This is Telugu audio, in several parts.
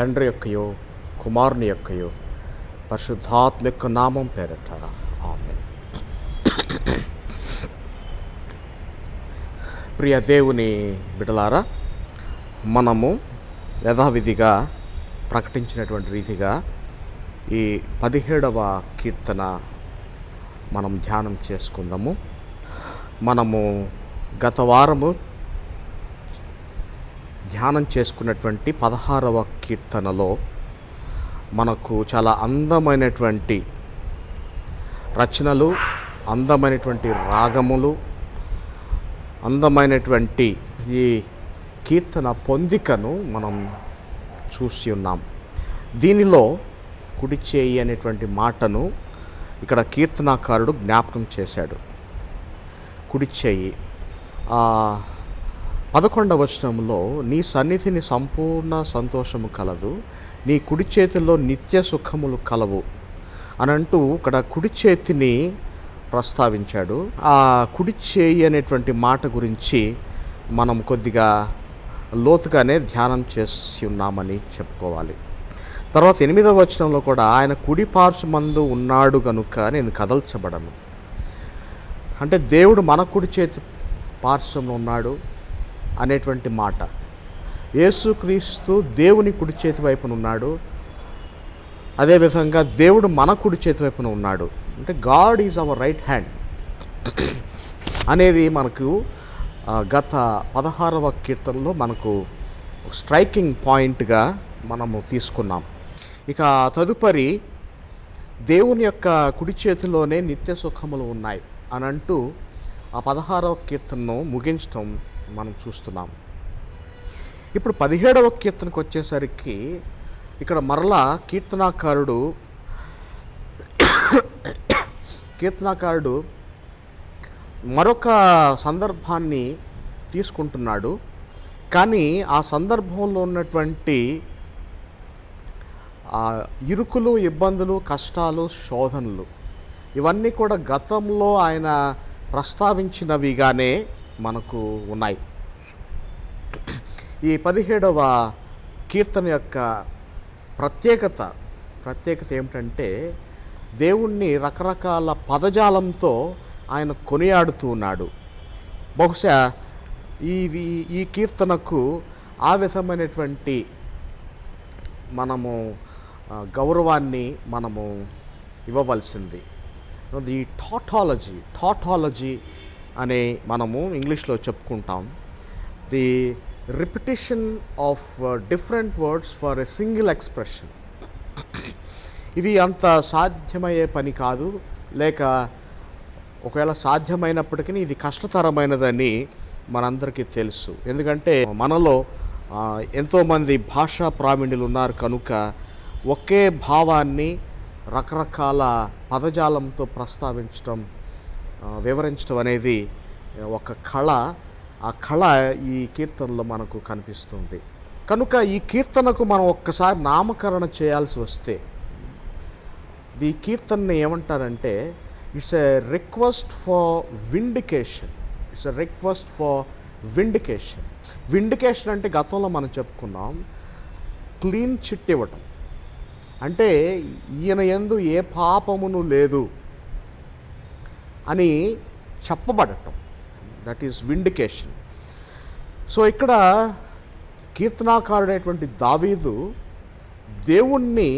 తండ్రి యొక్కయో కుమారుని యొక్కయో పరిశుద్ధాత్మ యొక్క నామం పేరట ఆమేన్. ప్రియ దేవుని బిడ్డలారా, మనము యథావిధిగా ప్రకటించినటువంటి రీతిగా ఈ 17వ కీర్తన మనం ధ్యానం చేసుకుందాము. మనము గత వారము ధ్యానం చేసుకున్నటువంటి 16వ కీర్తనలో మనకు చాలా అందమైనటువంటి రచనలు, అందమైనటువంటి రాగములు, అందమైనటువంటి ఈ కీర్తన పొందికను మనం చూసి ఉన్నాం. దీనిలో కుడి చేయి అనేటువంటి మాటను ఇక్కడ కీర్తనాకారుడు జ్ఞాపకం చేశాడు. కుడి చేయి 11వ వచనంలో నీ సన్నిధిని సంపూర్ణ సంతోషము కలదు, నీ కుడి చేతిలో నిత్య సుఖములు కలవు అని అంటూ ఇక్కడ కుడి చేతిని ప్రస్తావించాడు. ఆ కుడి చేయి అనేటువంటి మాట గురించి మనం కొద్దిగా లోతుగానే ధ్యానం చేసి ఉన్నామని చెప్పుకోవాలి. తర్వాత 8వ వచనంలో కూడా ఆయన కుడి పార్శ్వమందు ఉన్నాడు గనుక నేను కదల్చబడను. అంటే దేవుడు మన కుడి చేతి పార్శ్వంలో ఉన్నాడు అనేటువంటి మాట. యేసుక్రీస్తు దేవుని కుడి చేతి వైపున ఉన్నాడు, అదేవిధంగా దేవుడు మన కుడి చేతి వైపున ఉన్నాడు. అంటే God is our right hand అనేది మనకు గత 16వ కీర్తనలో మనకు స్ట్రైకింగ్ పాయింట్గా మనము తీసుకున్నాం. ఇక తదుపరి దేవుని యొక్క కుడి చేతిలోనే నిత్య సుఖములు ఉన్నాయి అని అంటూ ఆ 16వ కీర్తనను ముగించడం మనం చూస్తున్నాం. ఇప్పుడు 17వ కీర్తనకు వచ్చేసరికి ఇక్కడ మరలా కీర్తనాకారుడు మరొక సందర్భాన్ని తీసుకుంటున్నాడు. కానీ ఆ సందర్భంలో ఉన్నటువంటి ఇరుకులు, ఇబ్బందులు, కష్టాలు, శోధనలు ఇవన్నీ కూడా గతంలో ఆయన ప్రస్తావించినవిగానే మనకు ఉన్నాయి. ఈ 17వ కీర్తన యొక్క ప్రత్యేకత ఏమిటంటే దేవుణ్ణి రకరకాల పదజాలంతో ఆయన కొనియాడుతూ ఉన్నాడు. బహుశా ఈ కీర్తనకు ఆ విధమైనటువంటి మనము గౌరవాన్ని మనము ఇవ్వవలసింది. ది టాటాలజీ అనే మనము ఇంగ్లీష్లో చెప్పుకుంటాం. The repetition of different words for a single expression. ఇది అంత సాధ్యమయ్యే పని కాదు, లేక ఒకవేళ సాధ్యమైనప్పటికీ ఇది కష్టతరమైనదని మనందరికీ తెలుసు. ఎందుకంటే మనలో ఎంతోమంది భాషా ప్రావీణ్యులు ఉన్నారు కనుక ఒకే భావాన్ని రకరకాల పదజాలంతో ప్రస్తావించడం, వివరించడం అనేది ఒక కళ. ఆ కళ ఈ కీర్తనలో మనకు కనిపిస్తుంది. కనుక ఈ కీర్తనకు మనం ఒక్కసారి నామకరణ చేయాల్సి వస్తే ఈ కీర్తనని ఏమంటారంటే it's a request for vindication. Vindication అంటే గతంలో మనం చెప్పుకున్నాం, క్లీన్ చిట్ ఇవ్వటం. అంటే ఈయన యందు ఏ పాపమును లేదు అని చెప్పబడటం. That is vindication. సో ఇక్కడ కీర్తనాకారుడైనటువంటి దావీదు దేవుణ్ణి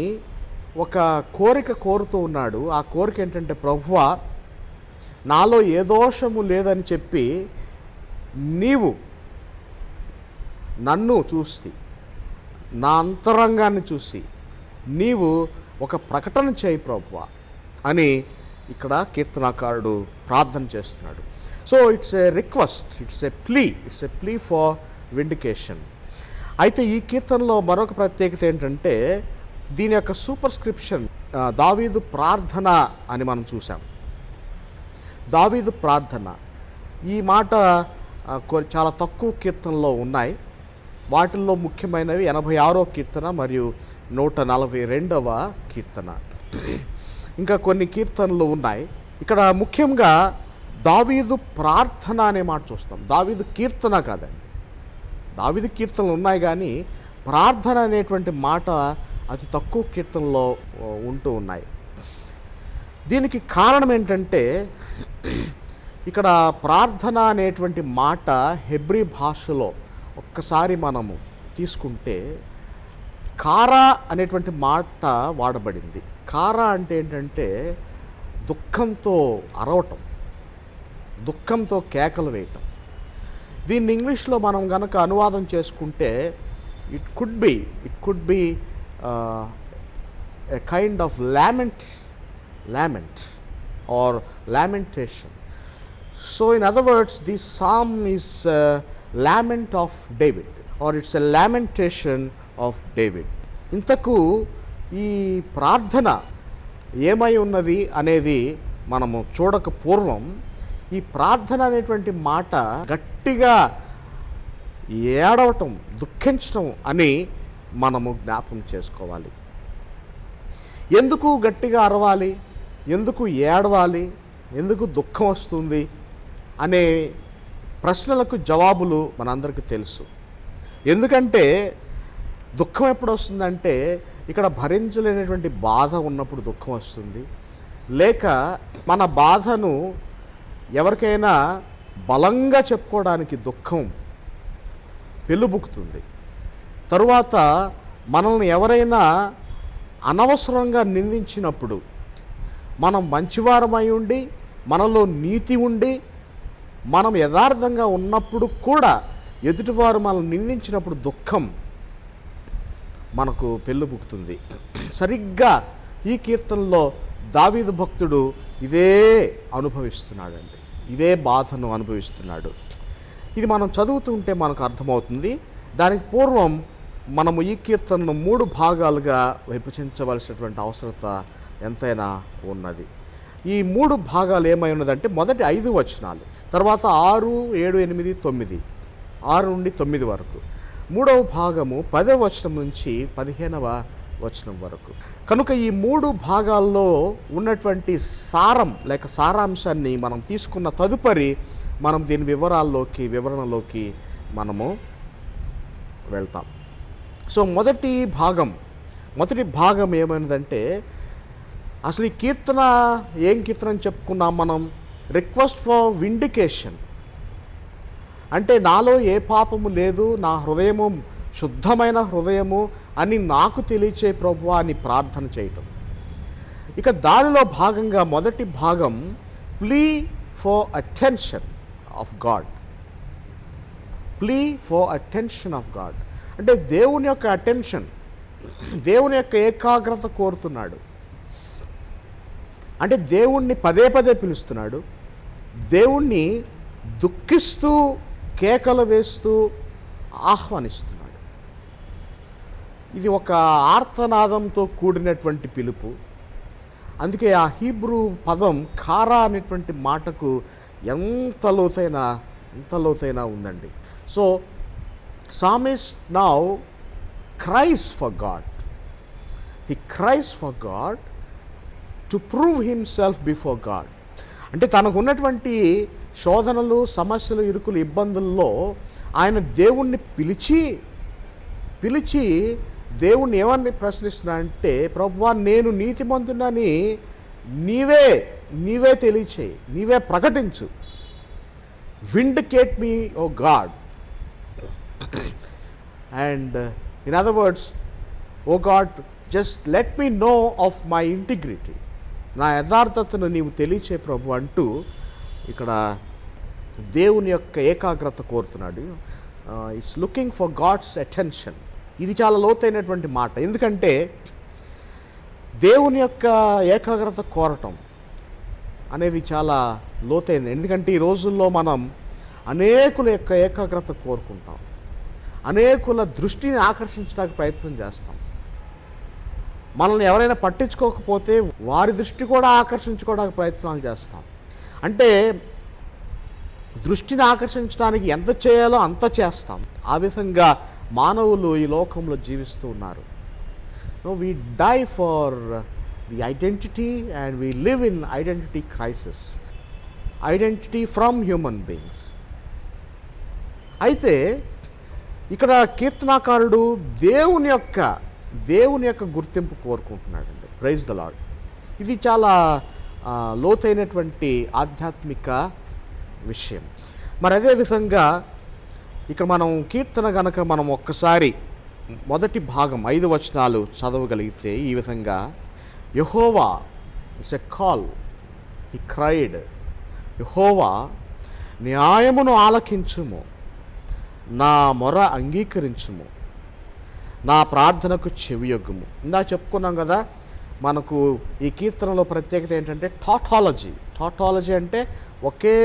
ఒక కోరిక కోరుతూ ఉన్నాడు. ఆ కోరిక ఏంటంటే, ప్రభువా నాలో ఏ దోషము లేదని చెప్పి నీవు నన్ను చూసి, నా అంతరంగాన్ని చూసి నీవు ఒక ప్రకటన చేయి ప్రభువా అని ఇక్కడ కీర్తనాకారుడు ప్రార్థన చేస్తున్నాడు. So it's a request, it's a plea for vindication. అయితే ఈ కీర్తనలో మరొక ప్రత్యేకత ఏంటంటే దీని యొక్క సూపర్స్క్రిప్షన్ దావీదు ప్రార్థన అని మనం చూసాం. దావీదు ప్రార్థన ఈ మాట చాలా తక్కువ కీర్తనలో ఉన్నాయి. వాటిల్లో ముఖ్యమైనవి 86వ కీర్తన మరియు 142వ కీర్తన. ఇంకా కొన్ని కీర్తనలు ఉన్నాయి. ఇక్కడ ముఖ్యంగా దావీదు ప్రార్థన అనే మాట చూస్తాం. దావీదు కీర్తన కాదండి. దావీదు కీర్తనలు ఉన్నాయి కానీ ప్రార్థన అనేటువంటి మాట అతి తక్కువ కీర్తనలో ఉంటూ ఉన్నాయి. దీనికి కారణం ఏంటంటే, ఇక్కడ ప్రార్థన అనేటువంటి మాట హెబ్రీ భాషలో ఒక్కసారి మనము తీసుకుంటే కారా అనేటువంటి మాట వాడబడింది. కారా అంటే ఏంటంటే దుఃఖంతో అరవటం, దుఃఖంతో కేకలు వేయటం. దీన్ని ఇంగ్లీష్లో మనం గనక అనువాదం చేసుకుంటే it could be a kind of lament or lamentation. So in other words, this psalm is a lament of David, or it's a lamentation of David. ఇంతకు ఈ ప్రార్థన ఏమై ఉన్నది అనేది మనము చూడక పూర్వం, ఈ ప్రార్థన అనేటువంటి మాట గట్టిగా ఏడవటం, దుఃఖించటం అని మనము జ్ఞాపకం చేసుకోవాలి. ఎందుకు గట్టిగా అరవాలి, ఎందుకు ఏడవాలి, ఎందుకు దుఃఖం వస్తుంది అనే ప్రశ్నలకు జవాబులు మనందరికీ తెలుసు. ఎందుకంటే దుఃఖం ఎప్పుడు వస్తుందంటే, ఇక్కడ భరించలేనటువంటి బాధ ఉన్నప్పుడు దుఃఖం వస్తుంది, లేక మన బాధను ఎవరికైనా బలంగా చెప్పుకోవడానికి దుఃఖం పెళ్ళుబుకుతుంది. తరువాత మనల్ని ఎవరైనా అనవసరంగా నిందించినప్పుడు, మనం మంచివారమై ఉండి, మనలో నీతి ఉండి, మనం యథార్థంగా ఉన్నప్పుడు కూడా ఎదుటివారు మనల్ని నిందించినప్పుడు దుఃఖం మనకు పెళ్ళుబుకుతుంది. సరిగ్గా ఈ కీర్తనలో దావీదు భక్తుడు ఇదే అనుభవిస్తున్నాడండి, ఇదే బాధను అనుభవిస్తున్నాడు. ఇది మనం చదువుతుంటే మనకు అర్థమవుతుంది. దానికి పూర్వం మనము ఈ కీర్తనను 3 భాగాలుగా విభజించవలసినటువంటి అవసరత ఎంతైనా ఉన్నది. ఈ 3 భాగాలు ఏమై ఉన్నదంటే, మొదటి 5 వచనాలు, తర్వాత 6, 7, 8, 9, 6 నుండి 9 వరకు, మూడవ భాగము 10వ వచనం నుంచి 15వ వచనం వరకు. కనుక ఈ 3 భాగాల్లో ఉన్నటువంటి సారం లేక సారాంశాన్ని మనం తీసుకున్న తదుపరి మనం దీని వివరణలోకి మనము వెళ్తాం. సో మొదటి భాగం ఏమైనదంటే, అసలు ఈ కీర్తన ఏం కీర్తన అని చెప్పుకున్నాం మనం? Request for vindication. అంటే నాలో ఏ పాపము లేదు, నా హృదయము శుద్ధమైన హృదయము అని నాకు తెలియచే ప్రభువా అని ప్రార్థన చేయటం. ఇక దానిలో భాగంగా మొదటి భాగం plea for attention of God. Plea for attention of God అంటే దేవుని యొక్క అటెన్షన్, దేవుని యొక్క ఏకాగ్రత కోరుతున్నాడు. అంటే దేవుణ్ణి పదే పిలుస్తున్నాడు, దేవుణ్ణి దుఃఖిస్తూ కేకలు వేస్తూ ఆహ్వానిస్తున్నాడు. ఇది ఒక ఆర్తనాదంతో కూడినటువంటి పిలుపు. అందుకే ఆ హీబ్రూ పదం కారా అనేటువంటి మాటకు ఎంత లోతైన ఉందండి. So psalmist now cries for God. He cries for God to prove himself before God. అంటే తనకు ఉన్నటువంటి శోధనలు, సమస్యలు, ఇరుకులు, ఇబ్బందుల్లో ఆయన దేవుణ్ణి పిలిచి దేవుణ్ణి ఏమని ప్రశ్నిస్తున్నాడంటే, ప్రభువా నేను నీతిమంతుడని నీవే తెలియచేయి, నీవే ప్రకటించు. విండికేట్ మీ ఓ God. And in other words, oh God, just let me know of my integrity. నా యథార్థతను నీవు తెలియచే ప్రభు అంటూ ఇక్కడ దేవుని యొక్క ఏకాగ్రత కోరుతున్నాడు. It's looking for God's attention. ఇది చాలా లోతైనటువంటి మాట. ఎందుకంటే దేవుని యొక్క ఏకాగ్రత కోరటం అనేది చాలా లోతైంది. ఎందుకంటే ఈ రోజుల్లో మనం అనేకుల యొక్క ఏకాగ్రత కోరుకుంటాం, అనేకుల దృష్టిని ఆకర్షించడానికి ప్రయత్నం చేస్తాం. మనల్ని ఎవరైనా పట్టించుకోకపోతే వారి దృష్టి కూడా ఆకర్షించుకోవడానికి ప్రయత్నాలు చేస్తాం. అంటే దృష్టిని ఆకర్షించడానికి ఎంత చేయాలో అంత చేస్తాం. ఆ విధంగా మానవులు ఈ లోకంలో జీవిస్తూ ఉన్నారు. We die for the identity and we live in identity crisis. Identity from human beings. అయితే ఇక్కడ కీర్తనాకారుడు దేవుని యొక్క గుర్తింపు కోరుకుంటున్నాడండి. Praise the lord. ఇది చాలా లోతైనటువంటి ఆధ్యాత్మిక విషయం. మరి అదే విధంగా ఇక్కడ మనం కీర్తన గనక మనం ఒక్కసారి మొదటి భాగం 5 వచనాలు చదవగలిగితే ఈ విధంగా, యెహోవా it's a call, he cried, యెహోవా న్యాయమును ఆలకించుము, నా మొర అంగీకరించుము, నా ప్రార్థనకు చెవియొగ్గుము. ఇందాక చెప్పుకున్నాం కదా, మనకు ఈ కీర్తనలో ప్రత్యేకత ఏంటంటే టాటాలజీ అంటే ఒకే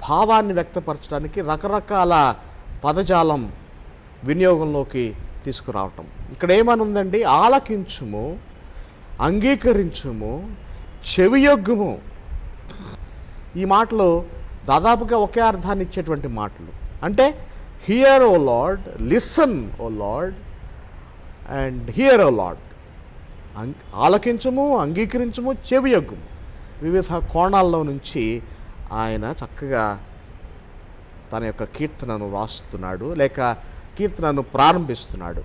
భావాన్ని వ్యక్తపరచడానికి రకరకాల పదజాలం వినియోగంలోకి తీసుకురావటం. ఇక్కడ ఏమని ఉందండి? ఆలకించుము, అంగీకరించుము, చెవియొగ్గుము. ఈ మాటలు దాదాపుగా ఒకే అర్థాన్ని ఇచ్చేటువంటి మాటలు. అంటే hear O Lord, listen O Lord and hear O Lord. ఆలకించము, అంగీకరించము, చెవియొగ్గుము. వివిధ కోణాల్లో నుంచి ఆయన చక్కగా తన యొక్క కీర్తనను రాస్తున్నాడు, లేక కీర్తనను ప్రారంభిస్తున్నాడు.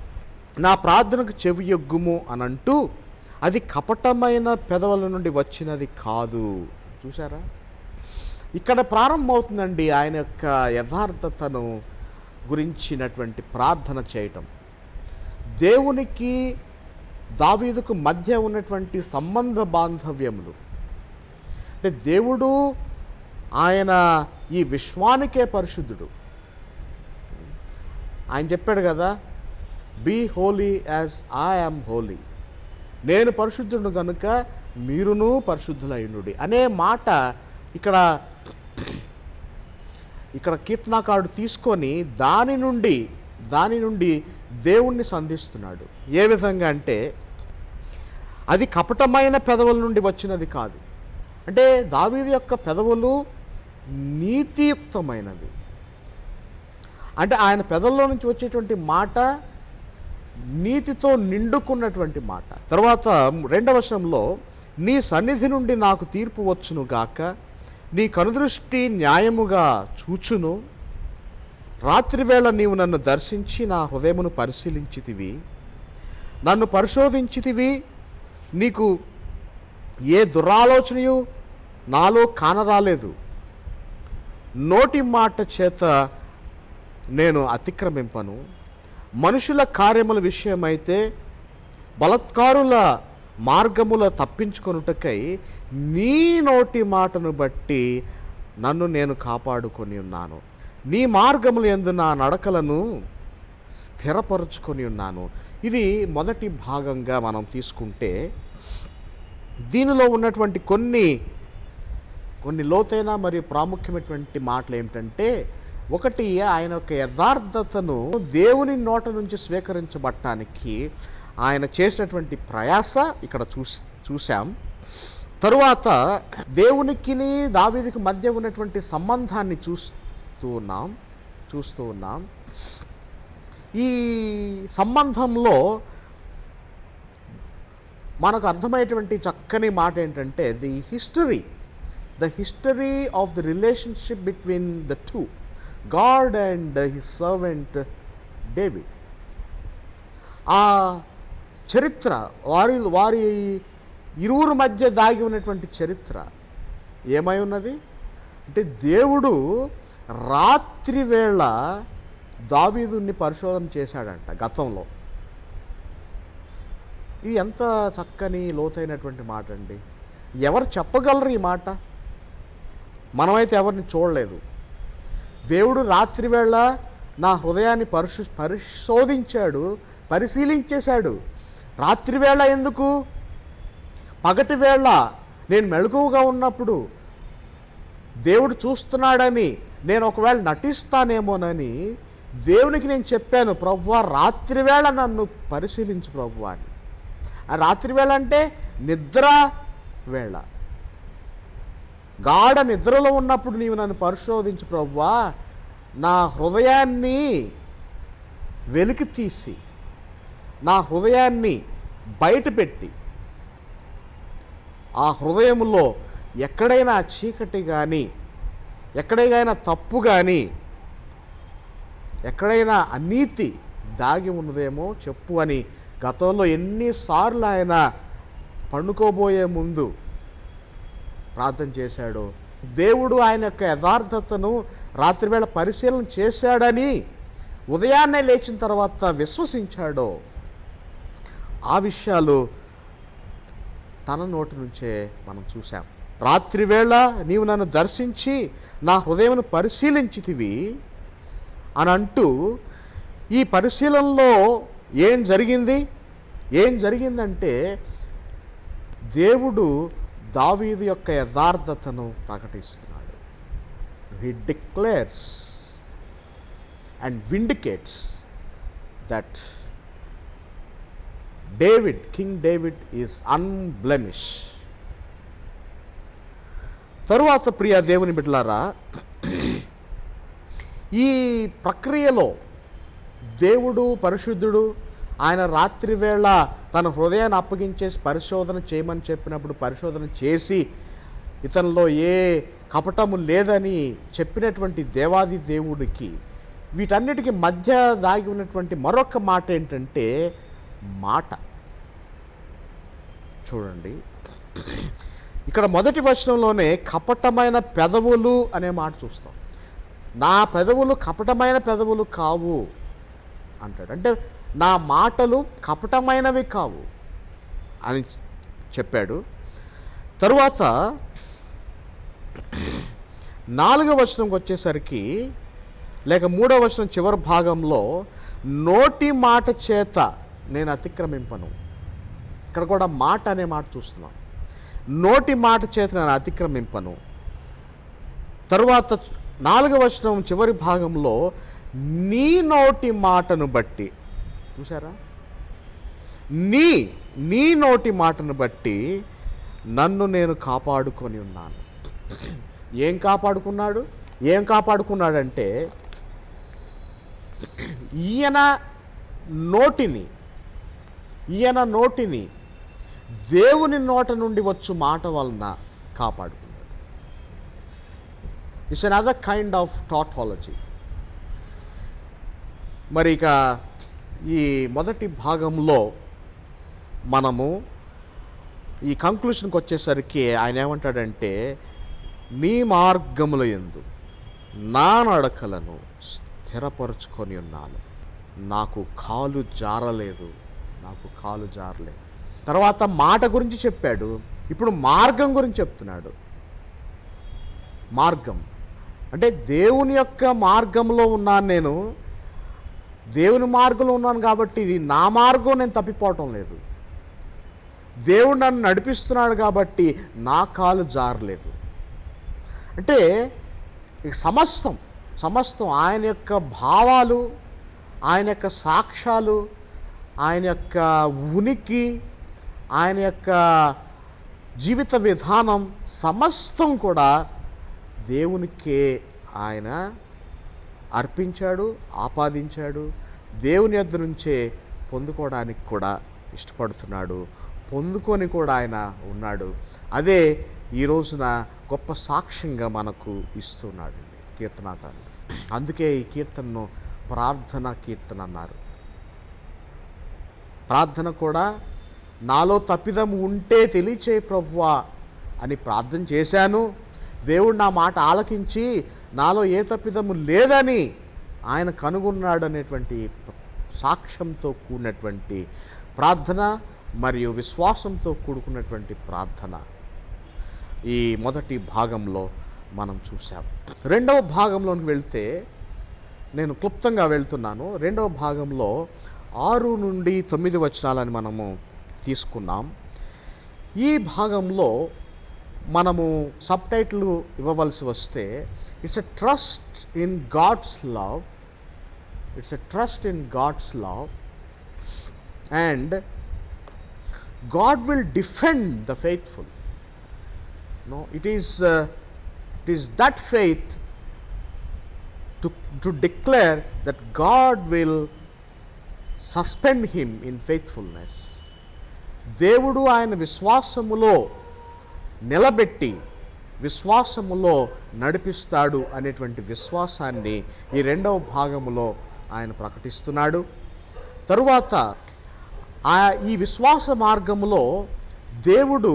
నా ప్రార్థనకు చెవియొగ్గుము అని అంటూ, అది కపటమైన పెదవుల నుండి వచ్చినది కాదు. చూసారా? ఇక్కడ ప్రారంభమవుతుందండి ఆయన యొక్క యథార్థతను గురించినటువంటి ప్రార్థన చేయటం. దేవునికి దావీదుకు మధ్య ఉన్నటువంటి సంబంధ బాంధవ్యములు, అంటే దేవుడు ఆయన ఈ విశ్వానికే పరిశుద్ధుడు. ఆయన చెప్పాడు కదా, be holy as I am holy, నేను పరిశుద్ధుడు కనుక మీరును పరిశుద్ధులైనడి అనే మాట ఇక్కడ కీర్తనాకారుడు తీసుకొని దాని నుండి దేవుణ్ణి సంధిస్తున్నాడు. ఏ విధంగా అంటే, అది కపటమైన పెదవుల నుండి వచ్చినది కాదు. అంటే దావీదు యొక్క పెదవులు నీతియుక్తమైనవి. అంటే ఆయన పెదవుల్లో నుంచి వచ్చేటువంటి మాట నీతితో నిండుకున్నటువంటి మాట. తర్వాత 2వ వచనంలో, నీ సన్నిధి నుండి నాకు తీర్పు వచ్చును గాక, నీ కనుదృష్టి న్యాయముగా చూచును, రాత్రివేళ నీవు నన్ను దర్శించి నా హృదయమును పరిశీలించితివి, నన్ను పరిశోధించితివి, నీకు ఏ దురాలోచనయు నాలో కానరాలేదు, నోటి మాట చేత నేను అతిక్రమింపను, మనుషుల కార్యముల విషయమైతే బలత్కారుల మార్గముల తప్పించుకొనుటకై నీ నోటి మాటను బట్టి నన్ను నేను కాపాడుకొని ఉన్నాను, నీ మార్గముల యందు నా నడకలను స్థిరపరుచుకొని ఉన్నాను. ఇది మొదటి భాగంగా మనం తీసుకుంటే, దీనిలో ఉన్నటువంటి కొన్ని లోతైన మరియు ప్రాముఖ్యమైనటువంటి మాటలు ఏమిటంటే, ఒకటి, ఆయన యొక్క యథార్థతను దేవుని నోట నుంచి స్వీకరించబడటానికి ఆయన చేసినటువంటి ప్రయాస ఇక్కడ చూసాం. తరువాత దేవునికి దావీదుకి మధ్య ఉన్నటువంటి సంబంధాన్ని చూస్తూ ఉన్నాం. ఈ సంబంధంలో మనకు అర్థమయ్యేటువంటి చక్కని మాట ఏంటంటే, the history of the relationship between the two, God and his servant David. ఆ చరిత్ర, వారి ఇరువురు మధ్య దాగి ఉన్నటువంటి చరిత్ర ఏమై ఉన్నది అంటే, దేవుడు రాత్రి వేళ దావీదుని పరిశోధన చేశాడంట గతంలో. ఇది ఎంత చక్కని లోతైనటువంటి మాట అండి. ఎవరు చెప్పగలరు ఈ మాట? మనమైతే ఎవరిని చూడలేదు. దేవుడు రాత్రివేళ నా హృదయాన్ని పరిశీలించేశాడు. రాత్రివేళ ఎందుకు? పగటి వేళ నేను మెలకువగా ఉన్నప్పుడు దేవుడు చూస్తున్నాడని, నేను ఒకవేళ నటిస్తానేమోనని దేవునికి నేను చెప్పాను, ప్రభువా రాత్రివేళ నన్ను పరిశీలించు ప్రభువా అని. ఆ రాత్రివేళ అంటే నిద్ర వేళ, గాఢ నిద్రలో ఉన్నప్పుడు నీవు నన్ను పరిశోధించు ప్రభువా, నా హృదయాన్ని వెలికి తీసి, నా హృదయాన్ని బయటపెట్టి, ఆ హృదయంలో ఎక్కడైనా చీకటి కానీ, ఎక్కడైనా తప్పు కానీ ఎక్కడైనా అనీతి దాగి ఉన్నదేమో చెప్పు అని గతంలో ఎన్నిసార్లు ఆయన పండుకోబోయే ముందు ప్రార్థన చేశాడో, దేవుడు ఆయన యొక్క యథార్థతను రాత్రివేళ పరిశీలన చేశాడని ఉదయాన్నే లేచిన తర్వాత విశ్వసించాడో, ఆ విషయాలు తన నోటి నుంచే మనం చూసాం. రాత్రివేళ నీవు నన్ను దర్శించి నా హృదయమును పరిశీలించితివి అని అంటూ, ఈ పరిశీలనలో ఏం జరిగిందంటే దేవుడు దావీదు యొక్క యథార్థతను ప్రకటిస్తున్నాడు. He declares and vindicates that King David is unblemish. తరువాత ప్రియ దేవుని బిడ్డలారా, ఈ ప్రక్రియలో దేవుడు పరిశుద్ధుడు, ఆయన రాత్రివేళ తన హృదయాన్ని అప్పగించేసి పరిశోధన చేయమని చెప్పినప్పుడు పరిశోధన చేసి ఇతనిలో ఏ కపటము లేదని చెప్పినటువంటి దేవాది దేవుడికి వీటన్నిటికీ మధ్య దాగి ఉన్నటువంటి మరొక మాట ఏంటంటే మాట. చూడండి, ఇక్కడ మొదటి వచనంలోనే కపటమైన పెదవులు అనే మాట చూస్తాం. నా పెదవులు కపటమైన పెదవులు కావు అంటాడు. అంటే నా మాటలు కపటమైనవి కావు అని చెప్పాడు. తరువాత 4వ వచనంకి వచ్చేసరికి, లేక 3వ వచనం చివరి భాగంలో, నోటి మాట చేత నేను అతిక్రమింపను. ఇక్కడ కూడా మాట అనే మాట చూస్తున్నాం. నోటి మాట చేత నేను అతిక్రమింపను. తరువాత 4వ వచనం చివరి భాగంలో, నీ నోటి మాటను బట్టి, చూసారా, నీ నోటి మాటను బట్టి నన్ను నేను కాపాడుకొని ఉన్నాను. ఏం కాపాడుకున్నాడంటే ఈయన నోటిని దేవుని నోట నుండి వచ్చు మాట వలన కాపాడుకున్నాడు. It's another kind of tautology. మరి ఇక ఈ మొదటి భాగంలో మనము ఈ కంక్లూషన్కి వచ్చేసరికి ఆయన ఏమంటాడంటే, నీ మార్గముల యందు నా నడకలను స్థిరపరుచుకొని ఉన్నాను, నాకు కాలు జారలేదు. తర్వాత మాట గురించి చెప్పాడు, ఇప్పుడు మార్గం గురించి చెప్తున్నాడు. మార్గం అంటే దేవుని యొక్క మార్గంలో ఉన్నాను నేను, దేవుని మార్గంలో ఉన్నాను కాబట్టి ఇది నా మార్గం, నేను తప్పిపోవటం లేదు. దేవుడు నన్ను నడిపిస్తున్నాడు కాబట్టి నా కాలు జారలేదు. అంటే సమస్తం ఆయన యొక్క భావాలు, ఆయన యొక్క సాక్ష్యాలు, ఆయన యొక్క ఉనికి, ఆయన యొక్క జీవిత విధానం సమస్తం కూడా దేవునికే ఆయన అర్పించాడు, ఆపాదించాడు. దేవుని యొద్ద నుంచే పొందుకోవడానికి కూడా ఇష్టపడుతున్నాడు, పొందుకొని కూడా ఆయన ఉన్నాడు. అదే ఈ రోజున గొప్ప సాక్ష్యంగా మనకు ఇస్తున్నాడు కీర్తనాకారుడు. అందుకే ఈ కీర్తనను ప్రార్థనా కీర్తన అన్నారు. ప్రార్థన కూడా, నాలో తప్పిదం ఉంటే తెలియచేయి ప్రభువా అని ప్రార్థన చేశాను, దేవుడు నా మాట ఆలకించి నాలో ఏ తప్పిదము లేదని ఆయన కనుగొన్నాడు అనేటువంటి సాక్ష్యంతో కూడినటువంటి ప్రార్థన మరియు విశ్వాసంతో కూడుకున్నటువంటి ప్రార్థన ఈ మొదటి భాగంలో మనం చూసాం. రెండవ భాగంలోకి వెళ్తే, నేను క్లుప్తంగా వెళ్తున్నాను. రెండవ భాగంలో 6 నుండి 9 వచనాలని మనము తీసుకున్నాం. ఈ భాగంలో మనము సబ్ టైటిల్ ఇవ్వవలసి వస్తే, it's a trust in God's love and God will defend the faithful. No, it is that faith to declare that God will suspend him in faithfulness. దేవుడు ఆయన విశ్వాసములో నిలబెట్టి విశ్వాసములో నడిపిస్తాడు అనేటువంటి విశ్వాసాన్ని ఈ రెండవ భాగములో ఆయన ప్రకటిస్తున్నాడు. తరువాత ఈ విశ్వాస మార్గంలో దేవుడు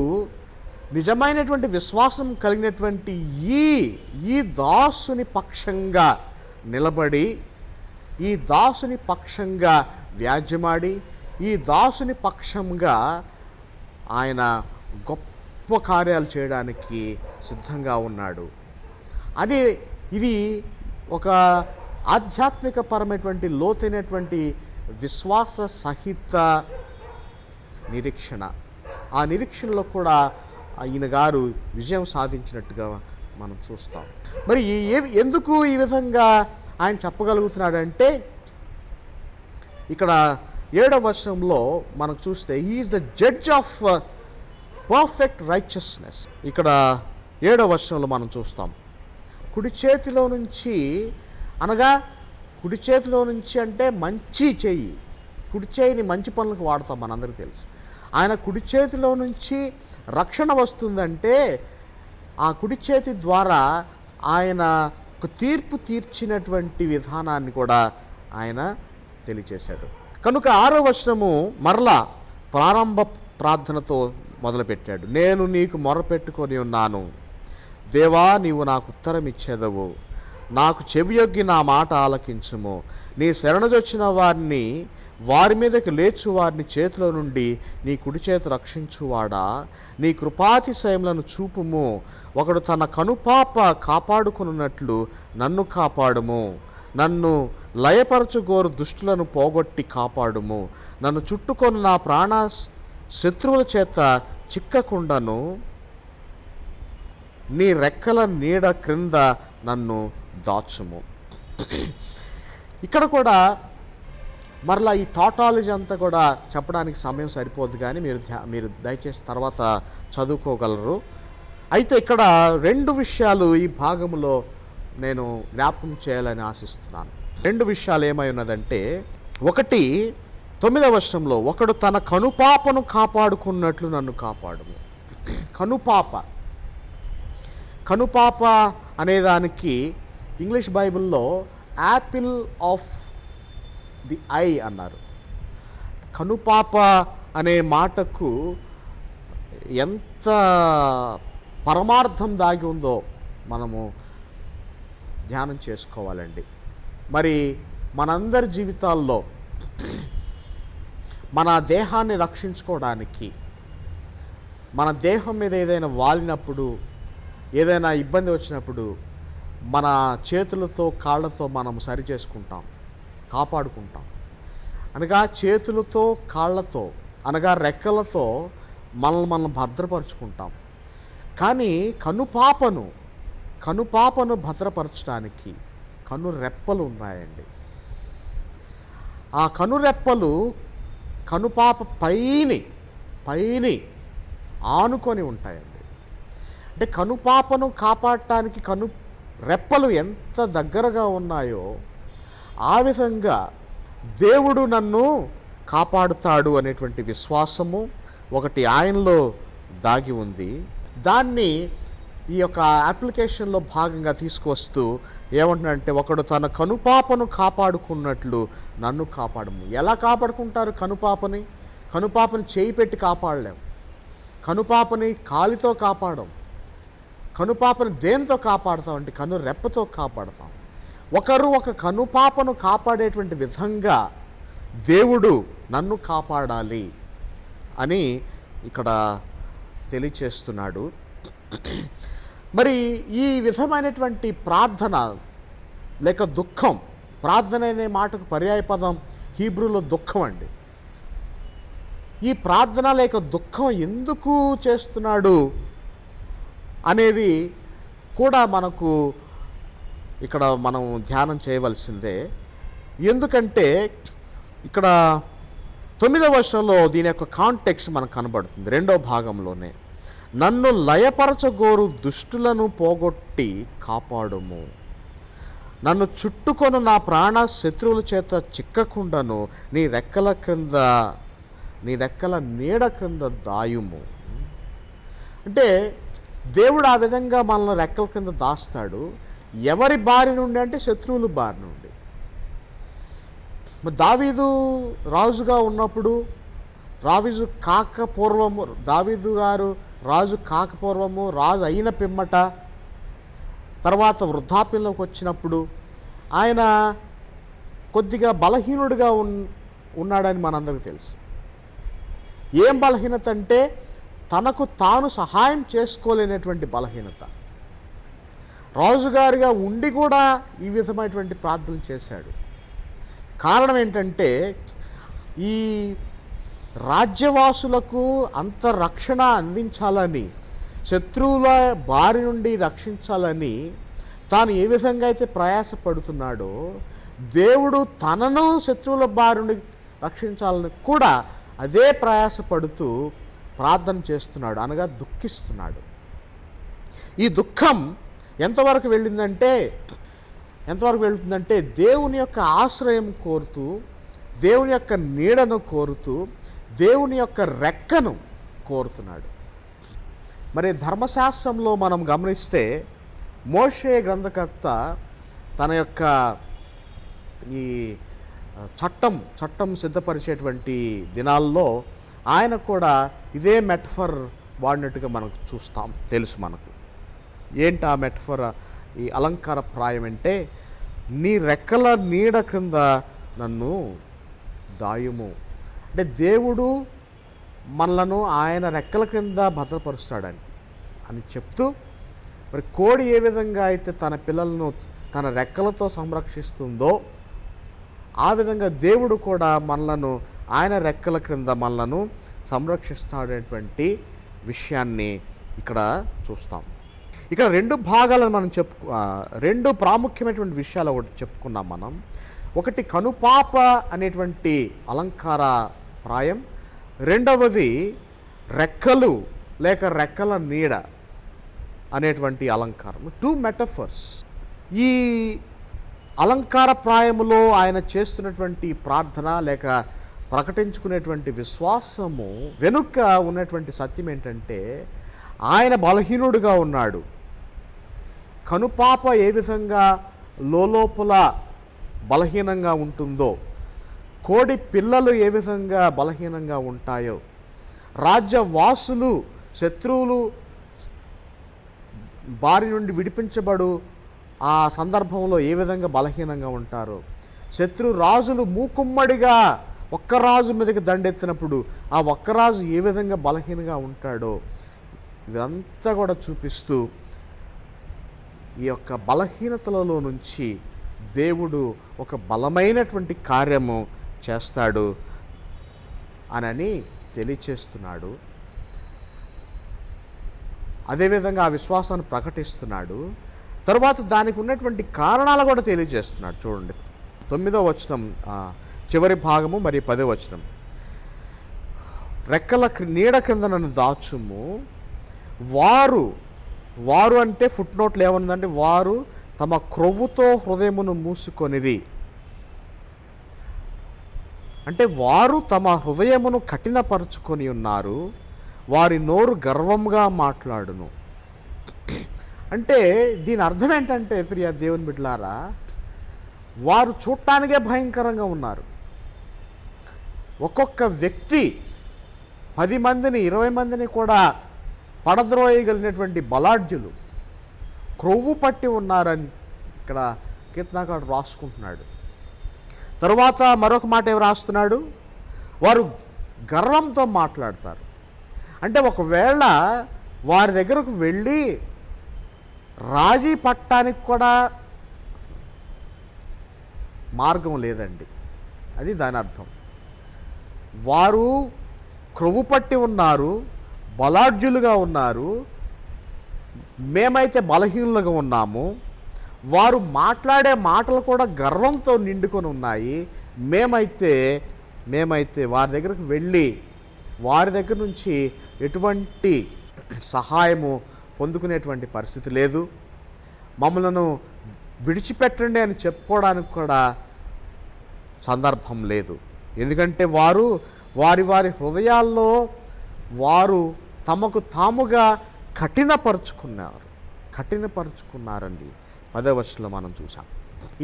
నిజమైనటువంటి విశ్వాసం కలిగినటువంటి ఈ దాసుని పక్షంగా నిలబడి, ఈ దాసుని పక్షంగా వ్యాజ్యమాడి, ఈ దాసుని పక్షంగా ఆయన గొప్ప కార్యాలు చేయడానికి సిద్ధంగా ఉన్నాడు. ఇది ఒక ఆధ్యాత్మిక పరమైనటువంటి లోతైనటువంటి విశ్వాస సహిత నిరీక్షణ. ఆ నిరీక్షణలో కూడా ఈయన గారు విజయం సాధించినట్టుగా మనం చూస్తాం. మరి ఎందుకు ఈ విధంగా ఆయన చెప్పగలుగుతున్నాడంటే, ఇక్కడ 7వ వచనంలో మనం చూస్తే he is the judge of perfect righteousness. ఇక్కడ 7వ వచనంలో మనం చూస్తాం, కుడి చేతిలో నుంచి, అనగా కుడి చేతిలో నుంచి అంటే మంచి చెయ్యి, కుడి చేయిని మంచి పనులకు వాడతాం, మనందరికీ తెలుసు. ఆయన కుడి చేతిలో నుంచి రక్షణ వస్తుందంటే ఆ కుడి చేతి ద్వారా ఆయన ఒక తీర్పు తీర్చినటువంటి విధానాన్ని కూడా ఆయన తెలియచేశాడు. కనుక 6వ వచనము మరలా ప్రారంభ ప్రార్థనతో మొదలుపెట్టాడు. నేను నీకు మొరపెట్టుకొని ఉన్నాను, దేవా నీవు నాకు ఉత్తరం ఇచ్చేదవు, నాకు చెవియొగ్గి నా మాట ఆలకించుము. నీ శరణజొచ్చిన వారి మీదకి లేచు వారిని చేతిలో నుండి నీ కుడి చేతి రక్షించువాడా, నీ కృపాతిశయములను చూపుము. ఒకడు తన కనుపాప కాపాడుకున్నట్లు నన్ను కాపాడుము. నన్ను లయపరచుగోరు దుష్టులను పోగొట్టి కాపాడుము. నన్ను చుట్టుకొని నా ప్రాణ శత్రువుల చేత చిక్కకుండను. నీ రెక్కల నీడ క్రింద నన్ను దాచుము. ఇక్కడ కూడా మరలా ఈ టాటాలజీ అంతా కూడా చెప్పడానికి సమయం సరిపోదు, కానీ మీరు దయచేసి తర్వాత చదువుకోగలరు. అయితే ఇక్కడ 2 విషయాలు ఈ భాగంలో నేను జ్ఞాపకం చేయాలని ఆశిస్తున్నాను. 2 విషయాలు ఏమై ఉన్నదంటే, ఒకటి 9వ వచనంలో, ఒకడు తన కనుపాపను కాపాడుకున్నట్లు నన్ను కాపాడుము. కనుపాప అనేదానికి ఇంగ్లీష్ బైబిల్లో యాపిల్ ఆఫ్ ది ఐ అన్నారు. కనుపాప అనే మాటకు ఎంత పరమార్థం దాగి ఉందో మనము ధ్యానం చేసుకోవాలండి. మరి మనందరి జీవితాల్లో మన దేహాన్ని రక్షించుకోవడానికి, మన దేహం మీద ఏదైనా వాలినప్పుడు, ఏదైనా ఇబ్బంది వచ్చినప్పుడు మన చేతులతో కాళ్ళతో మనం సరి చేసుకుంటాం, కాపాడుకుంటాం. అనగా చేతులతో కాళ్ళతో, అనగా రెక్కలతో మనం భద్రపరుచుకుంటాం. కానీ కనుపాపను భద్రపరచడానికి కనురెప్పలు ఉన్నాయండి. ఆ కనురెప్పలు కనుపాప పైని ఆనుకొని ఉంటాయండి. అంటే కనుపాపను కాపాడటానికి రెప్పలు ఎంత దగ్గరగా ఉన్నాయో ఆ విధంగా దేవుడు నన్ను కాపాడుతాడు అనేటువంటి విశ్వాసము ఒకటి ఆయనలో దాగి ఉంది. దాన్ని ఈ యొక్క అప్లికేషన్లో భాగంగా తీసుకొస్తూ ఏమంటున్నాడంటే, ఒకడు తన కనుపాపను కాపాడుకున్నట్లు నన్ను కాపాడము. ఎలా కాపాడుకుంటారు కనుపాపని చేయి పెట్టి కాపాడలేం, కనుపాపని కాలితో కాపాడం, కనుపాపని దేనితో కాపాడుతామంటే కనురెప్పతో కాపాడతాం. ఒకరు ఒక కనుపాపను కాపాడేటువంటి విధంగా దేవుడు నన్ను కాపాడాలి అని ఇక్కడ తెలియచేస్తున్నాడు. మరి ఈ విధమైనటువంటి ప్రార్థన లేక దుఃఖం, ప్రార్థన అనే మాటకు పర్యాయ పదం హీబ్రూలో దుఃఖం అండి. ఈ ప్రార్థన లేక దుఃఖం ఎందుకు చేస్తున్నాడు అనేది కూడా మనకు ఇక్కడ మనం ధ్యానం చేయవలసిందే. ఎందుకంటే ఇక్కడ 9వ వచనంలో దీని యొక్క కాంటెక్స్ట్ మనకు కనబడుతుంది. 2వ భాగంలోనే, నన్ను లయపరచగోరు దుష్టులను పోగొట్టి కాపాడుము. నన్ను చుట్టుకొను నా ప్రాణ శత్రువుల చేత చిక్కకుండాను నీ రెక్కల నీడ క్రింద దాయుము. అంటే దేవుడు ఆ విధంగా మనల్ని రెక్కల కింద దాస్తాడు. ఎవరి బారి నుండి అంటే శత్రువుల బారి నుండి. మరి దావీదు రాజుగా ఉన్నప్పుడు, దావీదు గారు రాజు కాకపూర్వము, రాజు అయిన పిమ్మట, తర్వాత వృద్ధాప్యంలోకి వచ్చినప్పుడు ఆయన కొద్దిగా బలహీనుడిగా ఉన్నాడని మనందరికీ తెలుసు. ఏం బలహీనత అంటే తనకు తాను సహాయం చేసుకోలేనటువంటి బలహీనత. రాజుగారిగా ఉండి కూడా ఈ విధమైనటువంటి ప్రార్థనలు చేశాడు. కారణం ఏంటంటే ఈ రాజ్యవాసులకు అంత రక్షణ అందించాలని, శత్రువుల బారి నుండి రక్షించాలని తాను ఏ విధంగా అయితే ప్రయాసపడుతున్నాడో, దేవుడు తనను శత్రువుల బారి నుండి రక్షించాలని కూడా అదే ప్రయాసపడుతూ ప్రార్థన చేస్తున్నాడు, అనగా దుఃఖిస్తున్నాడు. ఈ దుఃఖం ఎంతవరకు వెళ్తుందంటే దేవుని యొక్క ఆశ్రయం కోరుతూ, దేవుని యొక్క నీడను కోరుతూ, దేవుని యొక్క రెక్కను కోరుతున్నాడు. మరి ధర్మశాస్త్రంలో మనం గమనిస్తే మోషే గ్రంథకర్త తన యొక్క ఈ చట్టం సిద్ధపరిచేటువంటి దినాల్లో ఆయన కూడా ఇదే మెటఫర్ వాడినట్టుగా మనకు తెలుసు మనకు. ఏంటి ఆ మెటఫర్, ఈ అలంకార ప్రాయం అంటే, నీ రెక్కల నీడ క్రింద నన్ను దాయుము. అంటే దేవుడు మనలను ఆయన రెక్కల క్రింద భద్రపరుస్తాడని చెప్తూ, మరి కోడి ఏ విధంగా అయితే తన పిల్లలను తన రెక్కలతో సంరక్షిస్తుందో ఆ విధంగా దేవుడు కూడా మనలను ఆయన రెక్కల క్రింద మనలను సంరక్షిస్తాడనేటువంటి విషయాన్ని ఇక్కడ చూస్తాం. ఇక్కడ రెండు భాగాలను మనం రెండు ప్రాముఖ్యమైనటువంటి విషయాలు ఒకటి చెప్పుకున్నాం మనం. ఒకటి కనుపాప అనేటువంటి అలంకార ప్రాయం, రెండవది రెక్కలు లేక రెక్కల నీడ అనేటువంటి అలంకారం. 2 మెటఫర్స్. ఈ అలంకార ప్రాయములో ఆయన చేస్తున్నటువంటి ప్రార్థన లేక ప్రకటించుకునేటువంటి విశ్వాసము వెనుక ఉన్నటువంటి సత్యం ఏంటంటే, ఆయన బలహీనుడుగా ఉన్నాడు. కనుపాప ఏ విధంగా లోపల బలహీనంగా ఉంటుందో, కోడి పిల్లలు ఏ విధంగా బలహీనంగా ఉంటాయో, రాజ్యవాసులు శత్రువులు బారి నుండి విడిపించబడు ఆ సందర్భంలో ఏ విధంగా బలహీనంగా ఉంటారో, శత్రు రాజులు మూకుమ్మడిగా ఒక్క రాజు మీదకి దండెత్తినప్పుడు ఆ ఒక్క రాజు ఏ విధంగా బలహీనంగా ఉంటాడో, ఇదంతా కూడా చూపిస్తూ ఈ యొక్క బలహీనతలలో నుంచి దేవుడు ఒక బలమైనటువంటి కార్యము చేస్తాడు అని తెలియచేస్తున్నాడు. అదేవిధంగా ఆ విశ్వాసాన్ని ప్రకటిస్తున్నాడు. తరువాత దానికి ఉన్నటువంటి కారణాలు కూడా తెలియజేస్తున్నాడు. చూడండి 9వ వచనం చివరి భాగము మరియు 10వ వచనం. రెక్కల నీడ కింద నన్ను దాచుము. వారు అంటే ఫుట్ నోట్లు ఏమన్నదంటే, వారు తమ క్రొవ్వుతో హృదయమును మూసుకొనిరి. అంటే వారు తమ హృదయమును కఠినపరుచుకొని ఉన్నారు, వారి నోరు గర్వంగా మాట్లాడును. అంటే దీని అర్థం ఏంటంటే, ప్రియ దేవుని బిడ్డలారా, వారు చూడటానికే భయంకరంగా ఉన్నారు. ఒక్కొక్క వ్యక్తి 10 మందిని 20 మందిని కూడా పడద్రోయగలిగినటువంటి బలాఢ్యులు, క్రొవ్వు పట్టి ఉన్నారని ఇక్కడ కీర్తనకారుడు రాసుకుంటున్నాడు. తరువాత మరొక మాట ఏమి రాస్తున్నాడు, వారు గర్వంతో మాట్లాడతారు. అంటే ఒకవేళ వారి దగ్గరకు వెళ్ళి రాజీ పట్టడానికి కూడా మార్గం లేదండి, అది దాని అర్థం. వారు క్రొవ్వు పట్టి ఉన్నారు, బలాఢ్యులుగా ఉన్నారు, మేమైతే బలహీనులుగా ఉన్నాము. వారు మాట్లాడే మాటలు కూడా గర్వంతో నిండుకొని ఉన్నాయి. మేమైతే వారి దగ్గరకు వెళ్ళి వారి దగ్గర నుంచి ఎటువంటి సహాయము పొందుకునేటువంటి పరిస్థితి లేదు. మమ్మలను విడిచిపెట్టండి అని చెప్పుకోవడానికి కూడా సందర్భం లేదు. ఎందుకంటే వారి హృదయాల్లో వారు తమకు తాముగా కఠినపరుచుకున్నారండి. 10వ వచనంలో మనం చూసాం.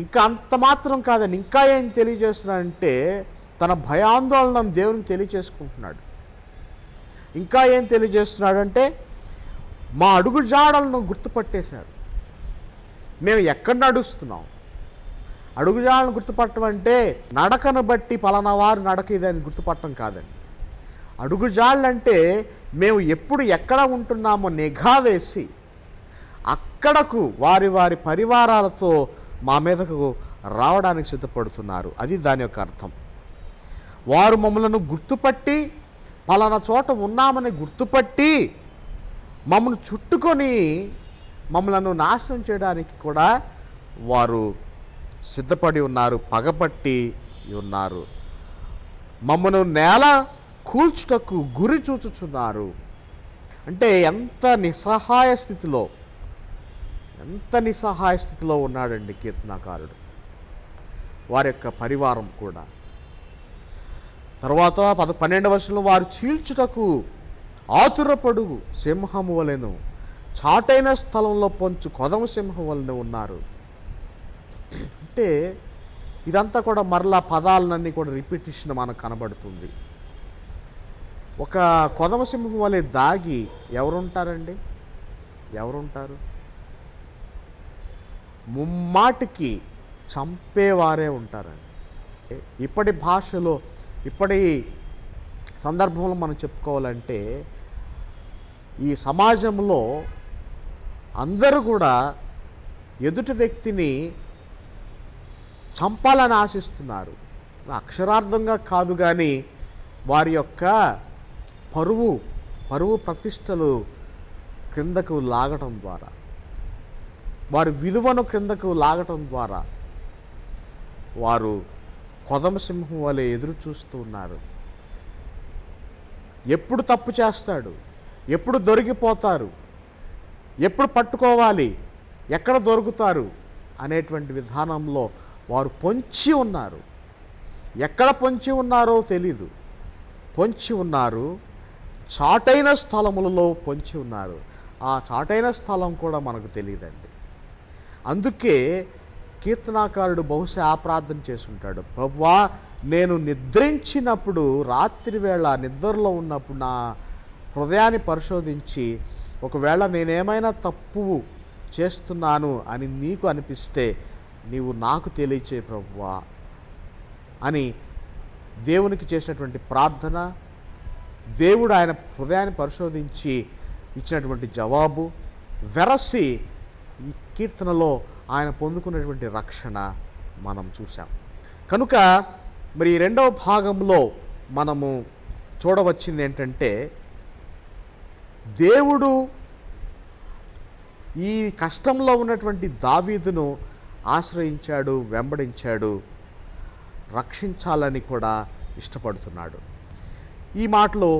ఇంకా అంత మాత్రం కాదండి, ఇంకా ఏం తెలియజేస్తున్నాడంటే తన భయాందోళనను దేవునికి తెలియజేసుకుంటున్నాడు. ఇంకా ఏం తెలియజేస్తున్నాడంటే మా అడుగుజాడలను గుర్తుపట్టేశారు. మేము ఎక్కడ నడుస్తున్నాం, అడుగుజాడలను గుర్తుపట్టడం అంటే నడకను బట్టి పలానా వారు నడక ఇదని గుర్తుపట్టడం కాదండి. అడుగుజాళ్ళంటే మేము ఎప్పుడు ఎక్కడ ఉంటున్నామో నిఘా వేసి అక్కడకు వారి వారి పరివారాలతో మా మీదకు రావడానికి సిద్ధపడుతున్నారు. అది దాని యొక్క అర్థం. వారు మమ్మలను గుర్తుపట్టి పలానా చోట ఉన్నామని గుర్తుపట్టి మమ్మల్ని చుట్టుకొని మమ్మలను నాశనం చేయడానికి కూడా వారు సిద్ధపడి ఉన్నారు, పగపట్టి ఉన్నారు. మమ్మను నేల కూల్చుటకు గురి చూచుచున్నారు. అంటే ఎంత నిస్సహాయ స్థితిలో ఉన్నాడండి కీర్తనాకారుడు, వారి యొక్క పరివారం కూడా. తర్వాత 12వ వచనంలో వారు చీల్చుటకు ఆతురపడు సింహము వలెను, చాటైన స్థలంలో పొంచు కొదమ సింహం వలెను ఉన్నారు. అంటే ఇదంతా కూడా మరలా పదాలన్నీ కూడా రిపిటేషన్ మనకు కనబడుతుంది. ఒక కొదమ సింహం వలె దాగి ఎవరుంటారండి? ఎవరుంటారు? ముమ్మాటికి చంపేవారే ఉంటారండి. ఇప్పటి భాషలో, ఇప్పటి సందర్భంలో మనం చెప్పుకోవాలంటే ఈ సమాజంలో అందరూ కూడా ఎదుటి వ్యక్తిని చంపాలని ఆశిస్తున్నారు. అక్షరార్థంగా కాదు, కానీ వారి యొక్క పరువు ప్రతిష్టలు క్రిందకు లాగటం ద్వారా, వారి విలువను క్రిందకు లాగటం ద్వారా వారు కొదమ సింహం వలె ఎదురు చూస్తూ ఉన్నారు. ఎప్పుడు తప్పు చేస్తాడు, ఎప్పుడు దొరికిపోతారు, ఎప్పుడు పట్టుకోవాలి, ఎక్కడ దొరుకుతారు అనేటువంటి విధానంలో వారు పొంచి ఉన్నారు. ఎక్కడ పొంచి ఉన్నారో తెలీదు, పొంచి ఉన్నారు. చాటైన స్థలములలో పొంచి ఉన్నారు. ఆ చాటైన స్థలం కూడా మనకు తెలియదండి. అందుకే కీర్తనాకారుడు బహుశా ఆ ప్రార్థన చేసుంటాడు, ప్రభువా నేను నిద్రించినప్పుడు, రాత్రి వేళ నిద్రలో ఉన్నప్పుడు నా హృదయాన్ని పరిశోధించి ఒకవేళ నేనేమైనా తప్పు చేస్తున్నాను అని నీకు అనిపిస్తే నీవు నాకు తెలియచే ప్రభువా అని దేవునికి చేసినటువంటి ప్రార్థన, దేవుడు ఆయన హృదయాన్ని పరిశోధించి ఇచ్చినటువంటి జవాబు వెరసి ఈ కీర్తనలో ఆయన పొందుకున్నటువంటి రక్షణ మనం చూసాం. కనుక మరి రెండవ భాగంలో మనము చూడవచ్చింది ఏంటంటే దేవుడు ఈ కష్టంలో ఉన్నటువంటి దావీదును ఆశ్రయించాడు, వెంబడించాడు, రక్షించాలని కూడా ఇష్టపడుతున్నాడు. ఈ మాటలో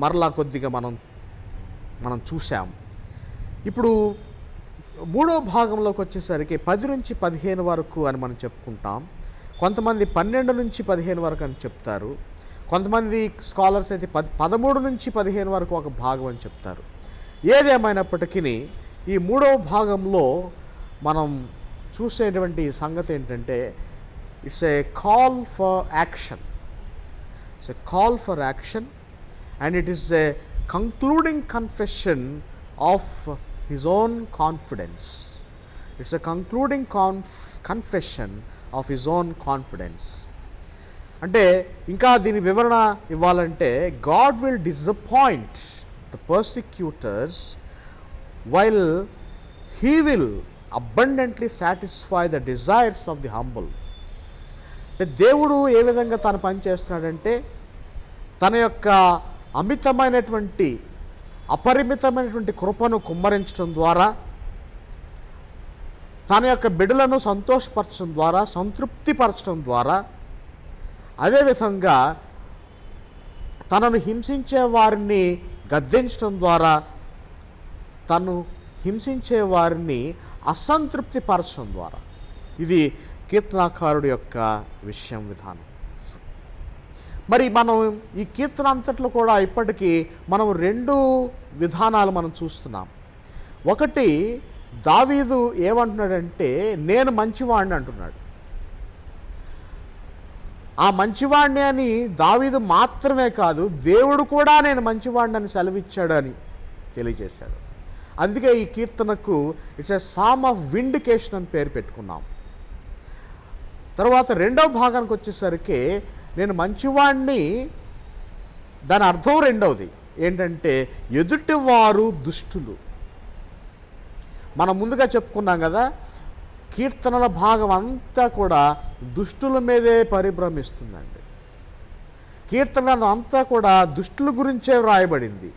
మరలా కొద్దిగా మనం చూసాం. ఇప్పుడు మూడో భాగంలోకి వచ్చేసరికి 10 నుంచి 15 వరకు అని మనం చెప్పుకుంటాం. కొంతమంది 12 నుంచి 15 వరకు అని చెప్తారు. కొంతమంది స్కాలర్స్ అయితే 13 నుంచి 15 వరకు ఒక భాగం అని చెప్తారు. ఏదేమైనప్పటికీ ఈ మూడవ భాగంలో మనం చూసేటువంటి సంగతి ఏంటంటే it's a call for action. It's a call for action and it is a concluding confession of his own confidence. It's a concluding confession of his own confidence. అంటే ఇంకా దీని వివరణ ఇవ్వాలంటే God will disappoint the persecutors while he will abundantly satisfy the desires of the humble. అంటే దేవుడు ఏ విధంగా తన పని చేస్తున్నాడంటే తన యొక్క అమితమైనటువంటి అపరిమితమైనటువంటి కృపను కుమ్మరించడం ద్వారా, తన యొక్క బిడ్డలను సంతోషపరచడం ద్వారా, సంతృప్తిపరచడం ద్వారా, అదేవిధంగా తనను హింసించే వారిని గద్దించడం ద్వారా, తను హింసించే వారిని అసంతృప్తిపరచడం ద్వారా, ఇది కీర్తనాకారుడి యొక్క విధానం. మరి మనం ఈ కీర్తన అంతట్లో కూడా ఇప్పటికీ మనం 2 విధానాలు మనం చూస్తున్నాం. ఒకటి దావీదు ఏమంటున్నాడంటే నేను మంచివాడిని అంటున్నాడు. ఆ మంచివాడిని అని దావీదు మాత్రమే కాదు, దేవుడు కూడా నేను మంచివాడిని అని సెలవిచ్చాడు అని తెలియజేశాడు. అందుకే ఈ కీర్తనకు it's a psalm of vindication అని పేరు పెట్టుకున్నాం. తర్వాత రెండవ భాగానికి వచ్చేసరికి నేను మంచివాడిని, దాని అర్థం రెండవది ఏంటంటే ఎదుటివారు దుష్టులు. మనం ముందుగా చెప్పుకున్నాం కదా, కీర్తనల భాగం అంతా కూడా దుష్టుల మీదే పరిభ్రమిస్తుందండి. కీర్తనలు అంతా కూడా దుష్టుల గురించే వ్రాయబడింది.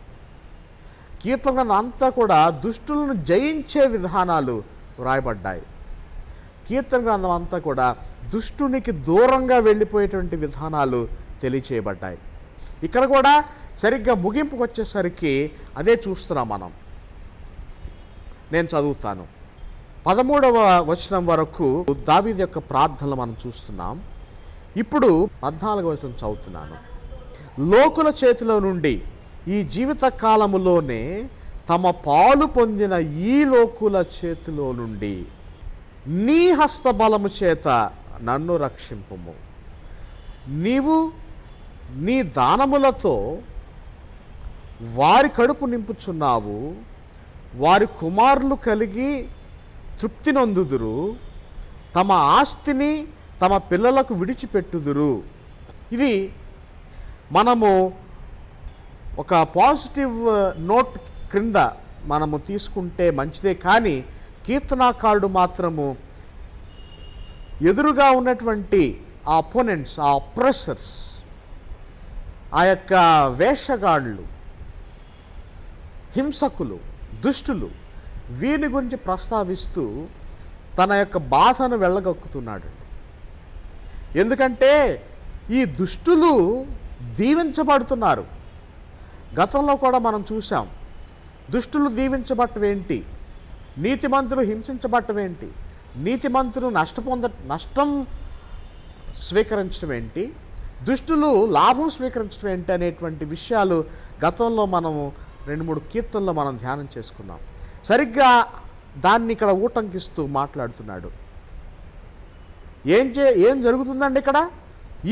కీర్తనలు అంతా కూడా దుష్టులను జయించే విధానాలు వ్రాయబడ్డాయి. కీర్తన గ్రంథం అంతా కూడా దుష్టునికి దూరంగా వెళ్ళిపోయేటువంటి విధానాలు తెలియచేయబడ్డాయి. ఇక్కడ కూడా సరిగ్గా ముగింపుకు వచ్చేసరికి అదే చూస్తున్నాం మనం. నేను చదువుతాను. 13వ వచనం వరకు దావీదు యొక్క ప్రార్థనలు మనం చూస్తున్నాం. ఇప్పుడు 14వ వచనం చదువుతున్నాను. లోకుల చేతిలో నుండి ఈ జీవిత కాలములోనే తమ పాలు పొందిన ఈ లోకుల చేతిలో నుండి నీ హస్తబలము చేత నన్ను రక్షింపుము. నీవు నీ దానములతో వారి కడుపు నింపుచున్నావు. వారి కుమారులు కలిగి తృప్తి నొందుదురు. తమ ఆస్తిని తమ పిల్లలకు విడిచిపెట్టుదురు. ఇది మనము ఒక పాజిటివ్ నోట్ క్రింద మనము తీసుకుంటే మంచిదే. కానీ కీర్తనాకారుడు మాత్రము ఎదురుగా ఉన్నటువంటి ఆ అపోనెంట్స్, ఆ అప్రెసర్స్, ఆ యొక్క వేషగాళ్ళు, హింసకులు, దుష్టులు, వీరిని గురించి ప్రస్తావిస్తూ తన యొక్క బాధను వెళ్ళగక్కుతున్నాడు. ఎందుకంటే ఈ దుష్టులు దీవించబడుతున్నారు. గతంలో కూడా మనం చూసాం, దుష్టులు దీవించబట్టవేంటి, నీతిమంతులు హింసించబట్టం ఏంటి, నీతిమంతులు నష్టం స్వీకరించడం ఏంటి, దుష్టులు లాభం స్వీకరించడం ఏంటి అనేటువంటి విషయాలు గతంలో మనము 2-3 కీర్తనలో మనం ధ్యానం చేసుకున్నాం. సరిగ్గా దాన్ని ఇక్కడ ఊటంకిస్తూ మాట్లాడుతున్నాడు. ఏం జరుగుతుందండి ఇక్కడ?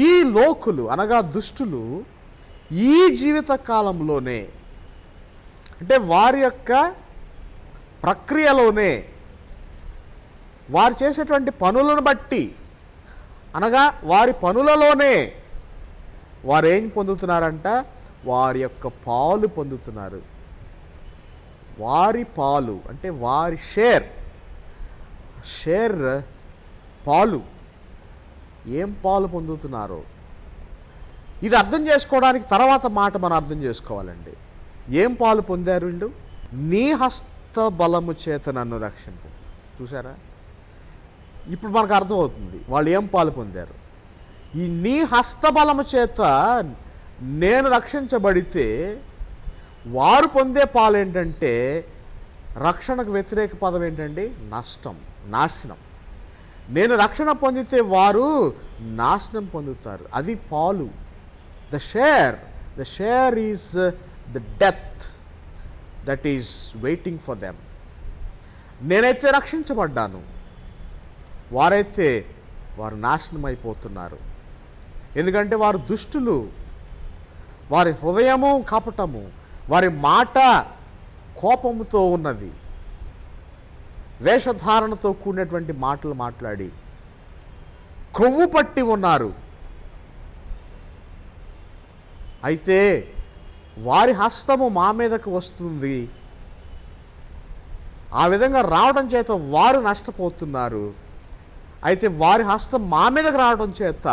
ఈ లోకులు అనగా దుష్టులు ఈ జీవిత కాలంలోనే, అంటే వారి యొక్క ప్రక్రియలోనే, వారు చేసేటువంటి పనులను బట్టి అనగా వారి పనులలోనే వారు ఏం పొందుతున్నారంట? వారి యొక్క పాలు పొందుతున్నారు. వారి పాలు అంటే వారి షేర్ పాలు. ఏం పాలు పొందుతున్నారో ఇది అర్థం చేసుకోవడానికి తర్వాత మాట మనం అర్థం చేసుకోవాలండి. ఏం పాలు పొందారు వీళ్ళు? నీ హస్త బలము చేత నన్ను రక్షింపు. చూసారా? ఇప్పుడు మనకు అర్థమవుతుంది వాళ్ళు ఏం పాలు పొందారు. ఈ నీ హస్తబలము చేత నేను రక్షించబడితే వారు పొందే పాలు ఏంటంటే, రక్షణకు వ్యతిరేక పదం ఏంటండి? నష్టం, నాశనం. నేను రక్షణ పొందితే వారు నాశనం పొందుతారు. అది పాలు. The share is the death that is waiting for them. నేనైతే రక్షించబడ్డాను, వారు నాశనం అయిపోతున్నారు. ఎందుకంటే వారు దుష్టులు, వారి హృదయము కపటము, వారి మాట కోపముతో ఉన్నది, వేషధారణతో కూడినటువంటి మాటలు మాట్లాడి కొవ్వు పట్టి ఉన్నారు. అయితే వారి హస్తము మా మీదకు వస్తుంది. ఆ విధంగా రావడం చేత వారు నష్టపోతున్నారు. అయితే వారి హస్తం మా మీదకు రావడం చేత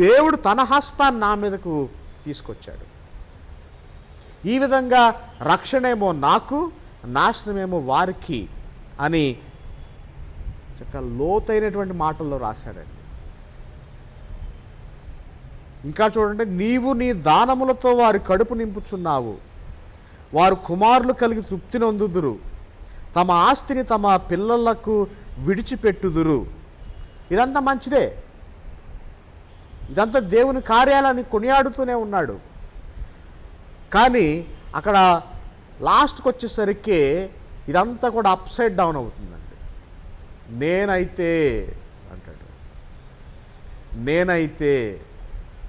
దేవుడు తన హస్తాన్ని నా మీదకు తీసుకొచ్చాడు. ఈ విధంగా రక్షణేమో నాకు, నాశనమేమో వారికి అని చక్కగా లోతైనటువంటి మాటల్లో రాశాడండి. ఇంకా చూడండి, నీవు నీ దానములతో వారి కడుపు నింపుచున్నావు. వారు కుమారులు కలిగి తృప్తి నొందుదురు. తమ ఆస్తిని తమ పిల్లలకు విడిచిపెట్టుదురు. ఇదంతా మంచిదే. ఇదంతా దేవుని కార్యాలని కొనియాడుతూనే ఉన్నాడు. కానీ అక్కడ లాస్ట్కి వచ్చేసరికి ఇదంతా కూడా అప్సైడ్ డౌన్ అవుతుందండి. నేనైతే అంటాడు, నేనైతే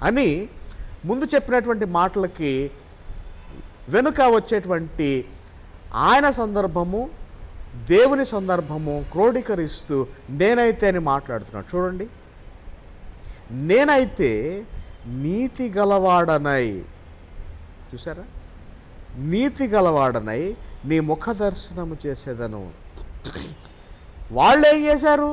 అని ముందు చెప్పినటువంటి మాటలకి వెనుక వచ్చేటువంటి ఆయన సందర్భము, దేవుని సందర్భము క్రోడీకరిస్తూ నేనైతే అని మాట్లాడుతున్నాడు. చూడండి, నేనైతే నీతి గలవాడనై, చూసారా, నీతి గలవాడనై నీ ముఖ దర్శనము చేసేదను. వాళ్ళు ఏం చేశారు?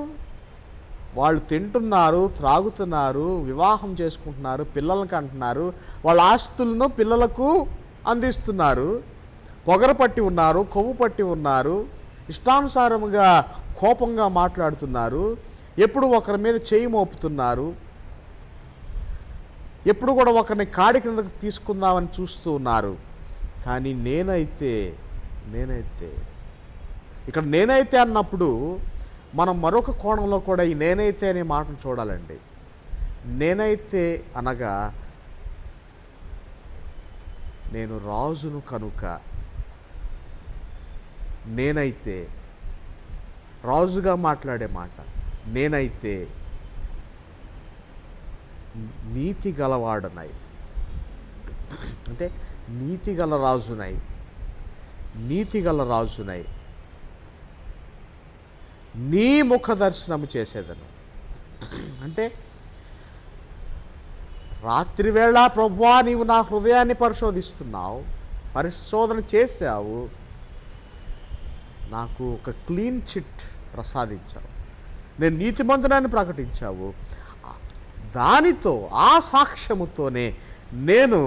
వాళ్ళు తింటున్నారు, త్రాగుతున్నారు, వివాహం చేసుకుంటున్నారు, పిల్లలకి అంటున్నారు, వాళ్ళ ఆస్తులను పిల్లలకు అందిస్తున్నారు, పొగర పట్టి ఉన్నారు, కొవ్వు పట్టి ఉన్నారు, ఇష్టానుసారముగా కోపంగా మాట్లాడుతున్నారు, ఎప్పుడు ఒకరి మీద చేయి మోపుతున్నారు, ఎప్పుడు కూడా ఒకరిని కాడి కిందకు తీసుకుందామని చూస్తూ ఉన్నారు. కానీ నేనైతే ఇక్కడ నేనైతే అన్నప్పుడు మనం మరొక కోణంలో కూడా ఈ నేనైతే అనే మాటను చూడాలండి. నేనైతే అనగా నేను రాజును కనుక, నేనైతే రాజుగా మాట్లాడే మాట, నేనైతే నీతి గలవాడనై, అంటే నీతిగల రాజునై, నీతిగల రాజునై నీ ముఖ దర్శనము చేసేదను. అంటే రాత్రివేళ ప్రభువా నీవు నా హృదయాన్ని పరిశోధిస్తున్నావు, పరిశోధన చేశావు, నాకు ఒక క్లీన్ చిట్ ప్రసాదించావు, నేను నీతిమంతునాన్ని ప్రకటించావు, దానితో ఆ సాక్ష్యముతోనే నేను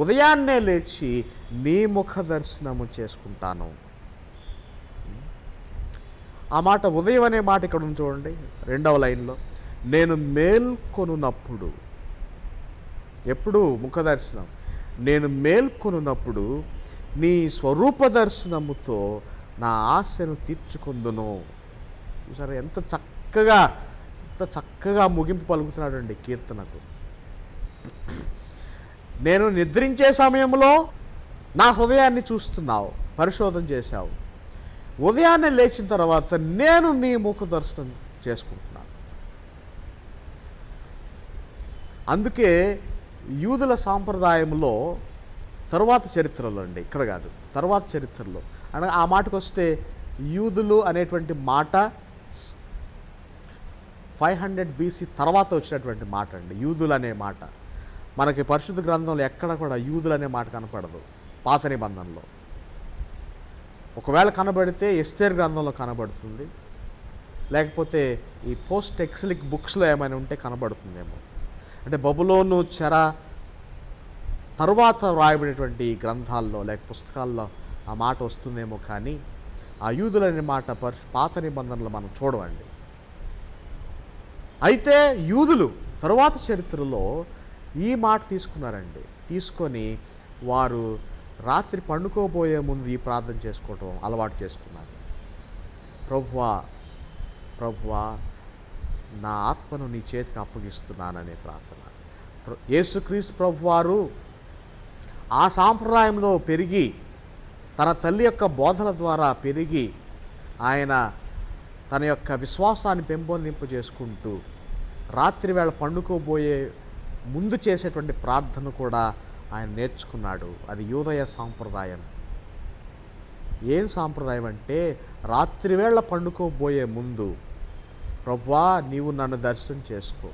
ఉదయాన్నే లేచి నీ ముఖ దర్శనము చేసుకుంటాను. ఆ మాట ఉదయం అనే మాట ఇక్కడ ఉంది చూడండి, 2వ లైన్లో. నేను మేల్కొనున్నప్పుడు, ఎప్పుడు ముఖ దర్శనం, నేను మేల్కొనున్నప్పుడు నీ స్వరూప దర్శనముతో నా ఆశను తీర్చుకుందును. చూసారా ఎంత చక్కగా ముగింపు పలుకుతున్నాడండి కీర్తనకు. నేను నిద్రించే సమయంలో నా హృదయాన్ని చూస్తున్నావు, పరిశోధన చేశావు, ఉదయాన్నే లేచిన తర్వాత నేను నీ ముఖ దర్శనం చేసుకుంటున్నాను. అందుకే యూదుల సాంప్రదాయంలో తరువాత చరిత్రలో అండి, ఇక్కడ కాదు, తరువాత చరిత్రలో అనగా ఆ మాటకు వస్తే యూదులు అనేటువంటి మాట 500 BC తర్వాత వచ్చినటువంటి మాట అండి. యూదులు అనే మాట మనకి పరిశుద్ధ గ్రంథంలో ఎక్కడ కూడా యూదులు అనే మాట కనపడదు పాత నిబంధనలో. ఒకవేళ కనబడితే ఎస్తేర్ గ్రంథంలో కనబడుతుంది, లేకపోతే ఈ పోస్ట్ ఎక్సిలిక్ బుక్స్లో ఏమైనా ఉంటే కనబడుతుందేమో. అంటే బబులోను చెర తరువాత వ్రాయబడినటువంటి గ్రంథాల్లో లేక పుస్తకాల్లో ఆ మాట వస్తుందేమో, కానీ ఆ యూదులు అనే మాట పాత నిబంధనలో మనం చూడవండి. అయితే యూదులు తరువాత చరిత్రలో ఈ మాట తీసుకున్నారండి. తీసుకొని వారు రాత్రి పండుకోబోయే ముందు ఈ ప్రార్థన చేసుకోవటం అలవాటు చేసుకున్నారు. ప్రభువా నా ఆత్మను నీ చేతికి అప్పగిస్తున్నాననే ప్రార్థన. యేసుక్రీస్తు ప్రభువారు ఆ సాంప్రదాయంలో పెరిగి, తన తల్లి యొక్క బోధన ద్వారా పెరిగి, ఆయన తన యొక్క విశ్వాసాన్ని పెంపొందింపు చేసుకుంటూ రాత్రి వేళ పండుకోబోయే ముందు చేసేటువంటి ప్రార్థన కూడా ఆయన నేర్చుకున్నాడు. అది యూదయ సాంప్రదాయం. ఏం సాంప్రదాయం అంటే, రాత్రివేళ పండుకోబోయే ముందు ప్రభువా నీవు నన్ను దర్శనం చేసుకో,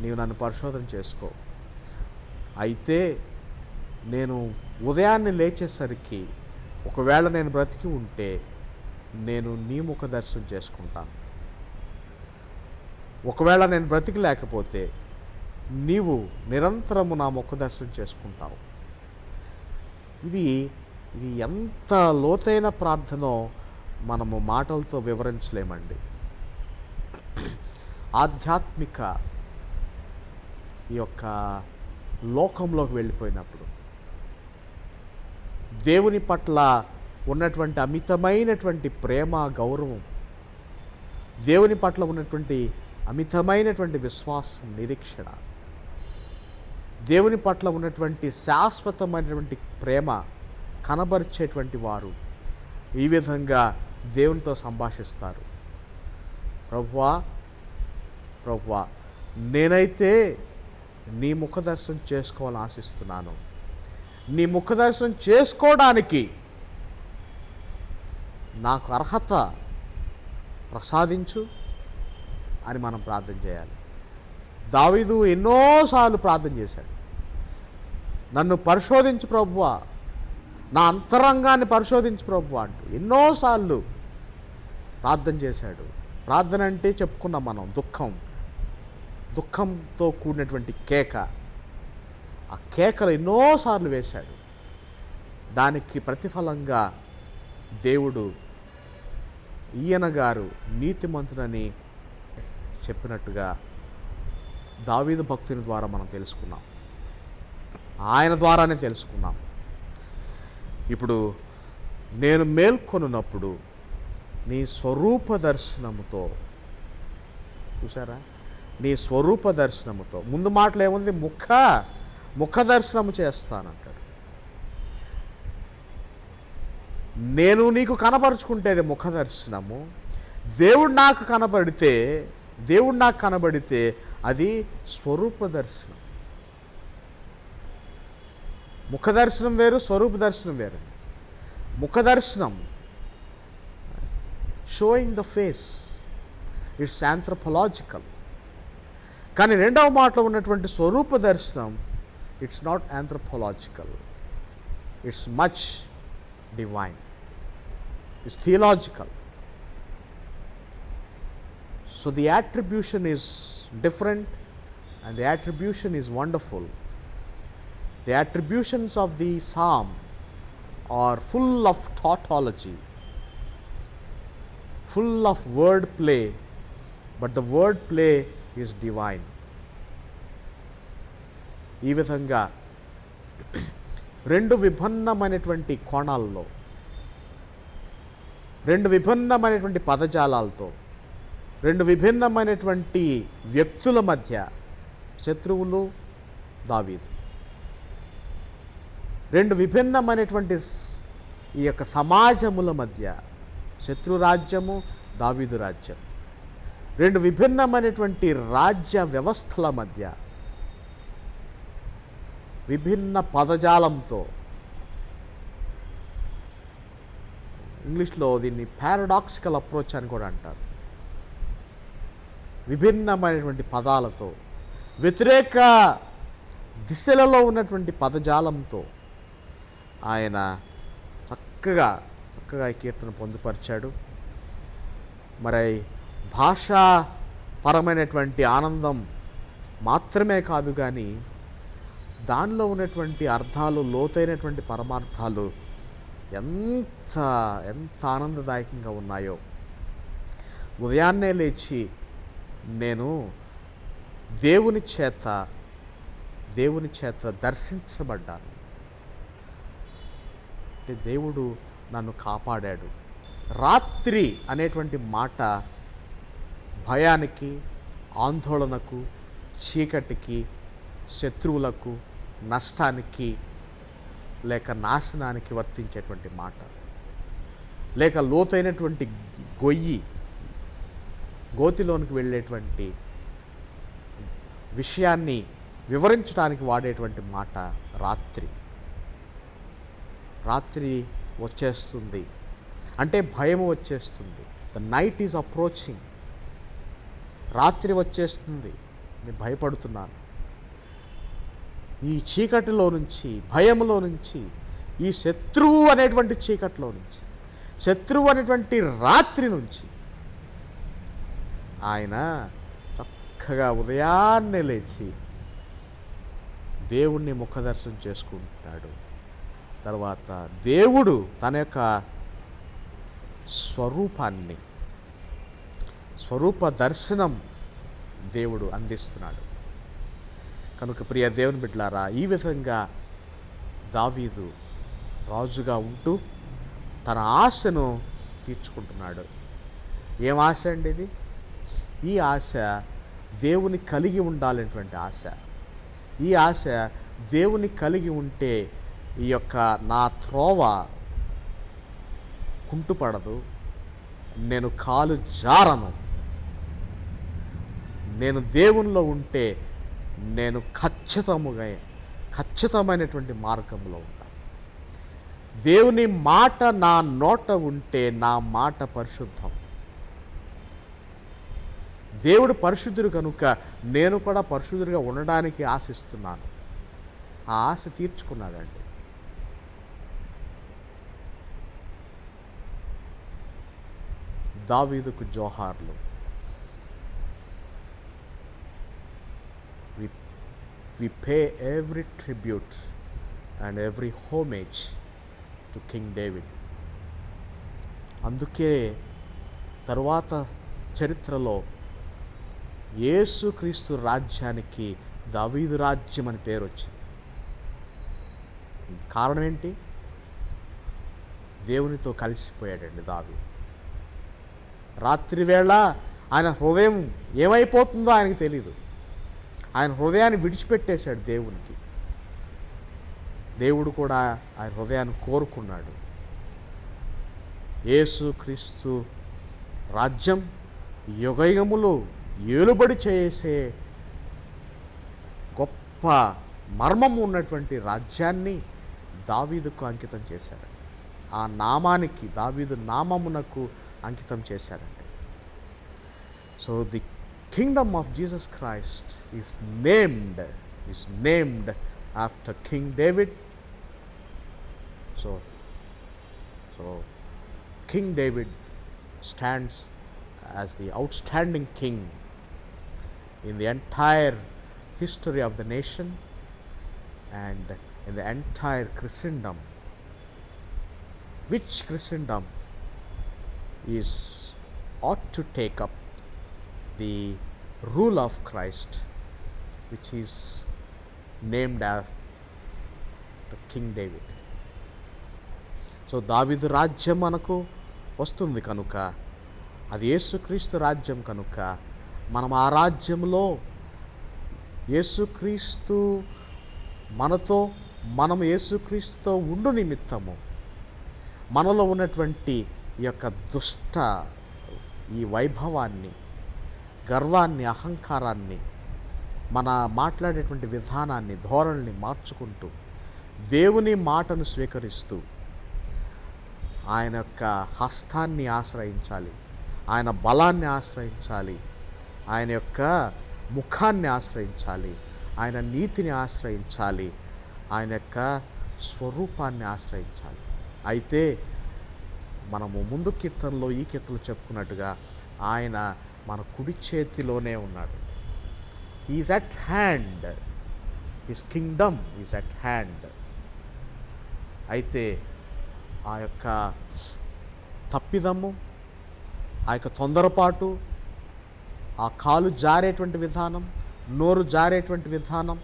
నీవు నన్ను పరిశోధన చేసుకో, అయితే నేను ఉదయాన్నే లేచేసరికి ఒకవేళ నేను బ్రతికి ఉంటే నేను నీ ముఖ దర్శనం చేసుకుంటాను, ఒకవేళ నేను బ్రతికి లేకపోతే నీవు నిరంతరము నా ముఖ దర్శనం చేసుకుంటావు. ఇది ఎంత లోతైన ప్రార్థనో మనము మాటలతో వివరించలేమండి. ఆధ్యాత్మిక ఈ యొక్క లోకంలోకి వెళ్ళిపోయినప్పుడు దేవుని పట్ల ఉన్నటువంటి అమితమైనటువంటి ప్రేమ, గౌరవం, దేవుని పట్ల ఉన్నటువంటి అమితమైనటువంటి విశ్వాసం, నిరీక్షణ, దేవుని పట్ల ఉన్నటువంటి శాశ్వతమైనటువంటి ప్రేమ, కనబరిచేటువంటి వారు ఈ విధంగా దేవునితో సంభాషిస్తారు. ప్రభువా, ప్రభువా, నేనైతే నీ ముఖదర్శనం చేసుకోవాలని ఆశిస్తున్నాను. నీ ముఖదర్శనం చేసుకోవడానికి నాకు అర్హత ప్రసాదించు అని మనం ప్రార్థన చేయాలి. దావీదు ఎన్నోసార్లు ప్రార్థన చేశాడు. నన్ను పరిశోధించు ప్రభువా, నా అంతరంగాన్ని పరిశోధించు ప్రభువా అంటూ ఎన్నోసార్లు ప్రార్థన చేశాడు. ప్రార్థన అంటే చెప్పుకున్నాం మనం, దుఃఖంతో కూడినటువంటి కేక. ఆ కేకలు ఎన్నోసార్లు వేశాడు. దానికి ప్రతిఫలంగా దేవుడు ఈయన గారు నీతిమంతుడని చెప్పినట్టుగా దావీదు భక్తుని ద్వారా మనం తెలుసుకున్నాం. ఆయన ద్వారానే తెలుసుకున్నాం. ఇప్పుడు నేను మేల్కొనున్నప్పుడు నీ స్వరూప దర్శనముతో, చూసారా, నీ స్వరూప దర్శనముతో, ముందు మాటలు ఏముంది, ముఖ దర్శనము చేస్తానంటాడు. నేను నీకు కనపరుచుకుంటేది ముఖ దర్శనము. దేవుడు నాకు కనబడితే అది స్వరూప దర్శనం. ముఖ దర్శనం వేరు, స్వరూప దర్శనం వేరు. ముఖ దర్శనం showing the face, it's anthropological. కానీ రెండవ మాటలో ఉన్నటువంటి స్వరూప దర్శనం it's not anthropological, it's much divine, is theological. So the attribution is different and the attribution is wonderful. The attributions of the psalm are full of tautology, full of word play, but the word play is divine. ఈ విధంగా రెండు విభిన్నమైనటువంటి కోణాల్లో, రెండు విభిన్నమైనటువంటి పదజాలాలతో, రెండు విభిన్నమైనటువంటి వ్యక్తుల మధ్య, శత్రువులు దావీదు, రెండు విభిన్నమైనటువంటి ఈ యొక్క సమాజముల మధ్య, శత్రు రాజ్యము, దావీదు రాజ్యం, రెండు విభిన్నమైనటువంటి రాజ్య వ్యవస్థల మధ్య విభిన్న పదజాలంతో, ఇంగ్లీష్లో దీన్ని పారాడాక్సికల్ అప్రోచ్ అని కూడా అంటారు. విభిన్నమైనటువంటి పదాలతో, వ్యతిరేక దిశలలో ఉన్నటువంటి పదజాలంతో ఆయన చక్కగా ఈ కీర్తన పొందుపరిచాడు. మరి భాషాపరమైనటువంటి ఆనందం మాత్రమే కాదు, కానీ దానిలో ఉన్నటువంటి అర్థాలు, లోతైనటువంటి పరమార్థాలు ఎంత ఆనందదాయకంగా ఉన్నాయో. ఉదయాన్నే లేచి నేను దేవుని చేత దర్శించబడ్డాను అంటే దేవుడు నన్ను కాపాడాడు. రాత్రి అనేటువంటి మాట భయానికి, ఆందోళనకు, చీకటికి, శత్రువులకు, నష్టానికి లేక నాశనానికి వర్తించేటువంటి మాట, లేక లోతైనటువంటి గోతిలోనికి వెళ్ళేటువంటి విషయాన్ని వివరించడానికి వాడేటువంటి మాట రాత్రి వచ్చేస్తుంది అంటే భయం వచ్చేస్తుంది. The night is approaching. రాత్రి వచ్చేస్తుంది, నేను భయపడుతున్నాను. ఈ చీకటిలో నుంచి, భయంలో నుంచి, ఈ శత్రువు అనేటువంటి చీకటిలో నుంచి, శత్రువు అనేటువంటి రాత్రి నుంచి ఆయన చక్కగా ఉదయాన్నే లేచి దేవుణ్ణి ముఖదర్శనం చేసుకుంటాడు. తర్వాత దేవుడు తన యొక్క స్వరూప దర్శనం దేవుడు అందిస్తున్నాడు. కనుక ప్రియ దేవుని బిడ్డలారా, ఈ విధంగా దావీదు రాజుగా ఉంటూ తన ఆశను తీర్చుకుంటున్నాడు. ఏం ఆశ అండి ఇది? ఈ ఆశ దేవుని కలిగి ఉండాలనేటువంటి ఆశ. ఈ ఆశ దేవుని కలిగి ఉంటే ఈ యొక్క నా త్రోవ కుంటుపడదు, నేను కాలు జారను. నేను దేవునిలో ఉంటే నేను ఖచ్చితమైనటువంటి మార్గంలో ఉంటాను. దేవుని మాట నా నోట ఉంటే నా మాట పరిశుద్ధం. దేవుడు పరిశుద్ధుడు కనుక నేను కూడా పరిశుద్ధుడిగా ఉండడానికి ఆశిస్తున్నాను. ఆ ఆశ తీర్చుకున్నాడండి. దావీదుకు జోహార్లు. We pay every tribute and every homage to King David. అందుకే తరువాత చరిత్రలో యేసుక్రీస్తు రాజ్యానికి దావీదు రాజ్యం అని పేరు వచ్చింది. కారణం ఏంటి? దేవునితో కలిసిపోయాడండి దావీదు. రాత్రి వేళ ఆయన హృదయం ఏమైపోతుందో ఆయనకి తెలీదు. ఆయన హృదయాన్ని విడిచిపెట్టేశాడు దేవునికి. దేవుడు కూడా ఆయన హృదయాన్ని కోరుకున్నాడు. యేసుక్రీస్తు రాజ్యం యుగయుగములు ఏలుబడి చేసే గొప్ప మర్మం ఉన్నటువంటి రాజ్యాన్ని దావీదుకు అంకితం చేశారు. ఆ నామానికి, దావీదు నామమునకు అంకితం చేశారండి. So the kingdom of Jesus Christ is named after King David. So King David stands as the outstanding king in the entire history of the nation and in the entire Christendom. Which Christendom ought to take up the rule of Christ, which is named after King David. So దావీదు రాజ్యం మనకు వస్తుంది కనుక, అది యేసుక్రీస్తు రాజ్యం కనుక, మనం ఆ రాజ్యంలో యేసుక్రీస్తు మనతో, మనం యేసుక్రీస్తుతో ఉండు నిమిత్తము మనలో ఉన్నటువంటి ఈ యొక్క దుష్ట ఈ వైభవాన్ని, గర్వాన్ని, అహంకారాన్ని, మన మాట్లాడేటువంటి విధానాన్ని, ధోరణిని మార్చుకుంటూ దేవుని మాటను స్వీకరిస్తూ ఆయన యొక్క హస్తాన్ని ఆశ్రయించాలి, ఆయన బలాన్ని ఆశ్రయించాలి, ఆయన యొక్క ముఖాన్ని ఆశ్రయించాలి, ఆయన నీతిని ఆశ్రయించాలి, ఆయన యొక్క స్వరూపాన్ని ఆశ్రయించాలి. అయితే మనము ముందు కీర్తనలో, ఈ కీర్తనలో చెప్పుకున్నట్టుగా ఆయన మన కుడి చేతిలోనే ఉన్నాడు. Is at hand, his Kingdom is at hand. అయితే ఆ యొక్క తప్పిదము, ఆ యొక్క తొందరపాటు, ఆ కాలు జారేటువంటి విధానం, నోరు జారేటువంటి విధానం,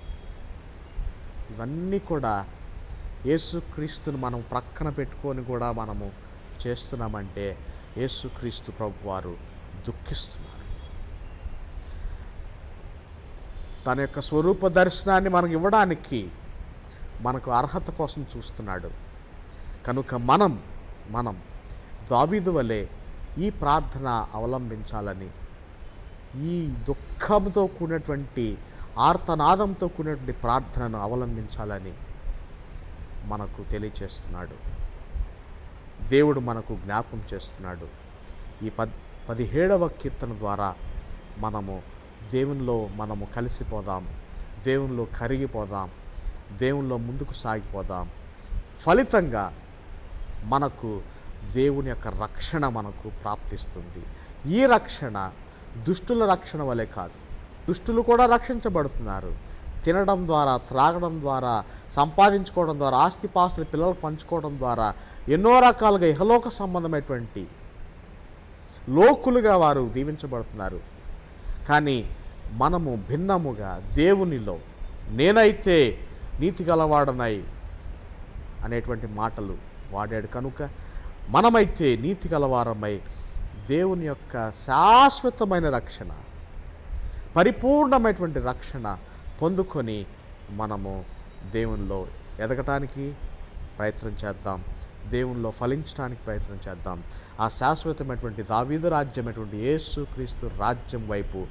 ఇవన్నీ కూడా యేసుక్రీస్తును మనం ప్రక్కన పెట్టుకొని కూడా మనము చేస్తున్నామంటే యేసుక్రీస్తు ప్రభువారు దుఃఖిస్తున్నారు. తన యొక్క స్వరూప దర్శనాన్ని మనకు ఇవ్వడానికి మనకు అర్హత కోసం చూస్తున్నాడు. కనుక మనం దావీదు వలె ఈ ప్రార్థన అవలంబించాలని, ఈ దుఃఖంతో కూడినటువంటి, ఆర్తనాదంతో కూడినటువంటి ప్రార్థనను అవలంబించాలని మనకు తెలియచేస్తున్నాడు. దేవుడు మనకు జ్ఞాపకం చేస్తున్నాడు. ఈ 17వ కీర్తన ద్వారా మనము దేవునిలో మనము కలిసిపోదాం, దేవునిలో కరిగిపోదాం, దేవునిలో ముందుకు సాగిపోదాం. ఫలితంగా మనకు దేవుని యొక్క రక్షణ మనకు ప్రాప్తిస్తుంది. ఈ రక్షణ దుష్టుల రక్షణ వలె కాదు. దుష్టులు కూడా రక్షించబడుతున్నారు. తినడం ద్వారా, త్రాగడం ద్వారా, సంపాదించుకోవడం ద్వారా, ఆస్తిపాస్తులు పిల్లలకు పంచుకోవడం ద్వారా ఎన్నో రకాలుగా ఇహలోక సంబంధమైనటువంటి లోకులుగా వారు దీవించబడుతున్నారు. కానీ మనము భిన్నముగా దేవునిలో, నేనైతే నీతి గలవాడనై అనేటువంటి మాటలు వాడాడు కనుక, మనమైతే నీతి గలవారమై దేవుని యొక్క శాశ్వతమైన రక్షణ, పరిపూర్ణమైనటువంటి రక్షణ పొందుకొని మనము దేవునిలో ఎదగటానికి, ప్రయత్నం చేద్దాం. దేవునిలో ఫలించడానికి ప్రయత్నం చేద్దాం. ఆ శాశ్వతమైనటువంటి దావీదు రాజ్యమైనటువంటి యేసుక్రీస్తు రాజ్యం వైపు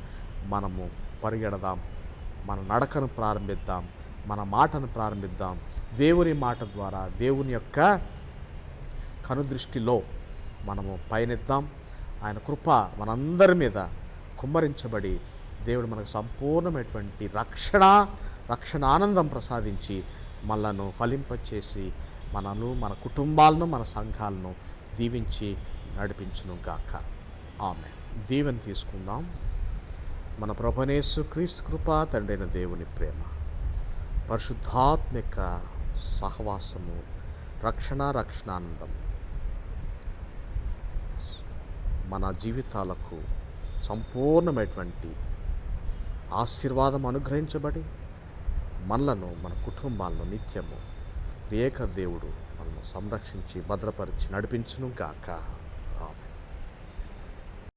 మనము పరిగెడదాం. మన నడకను ప్రారంభిద్దాం, మన మాటను ప్రారంభిద్దాం. దేవుని మాట ద్వారా దేవుని యొక్క కనుదృష్టిలో మనము పయనిద్దాం. ఆయన కృప మనందరి మీద కుమ్మరించబడి దేవుడు మనకు సంపూర్ణమైనటువంటి రక్షణ ఆనందం ప్రసాదించి మనలను ఫలింపచేసి మన కుటుంబాలను, మన సంఘాలను దీవించి నడిపించును గాక. ఆమేన్. దీవెన తీసుకుందాం. మన ప్రభువైన యేసుక్రీస్తు కృప, తండ్రైన దేవుని ప్రేమ, పరిశుద్ధాత్మిక సహవాసము, రక్షణానందం మన జీవితాలకు సంపూర్ణమైనటువంటి ఆశీర్వాదం అనుగ్రహించబడి మనలను, మన కుటుంబాలను నిత్యము ఏక దేవుడు మనల్ని సంరక్షించి భద్రపరిచి నడిపించును గాక.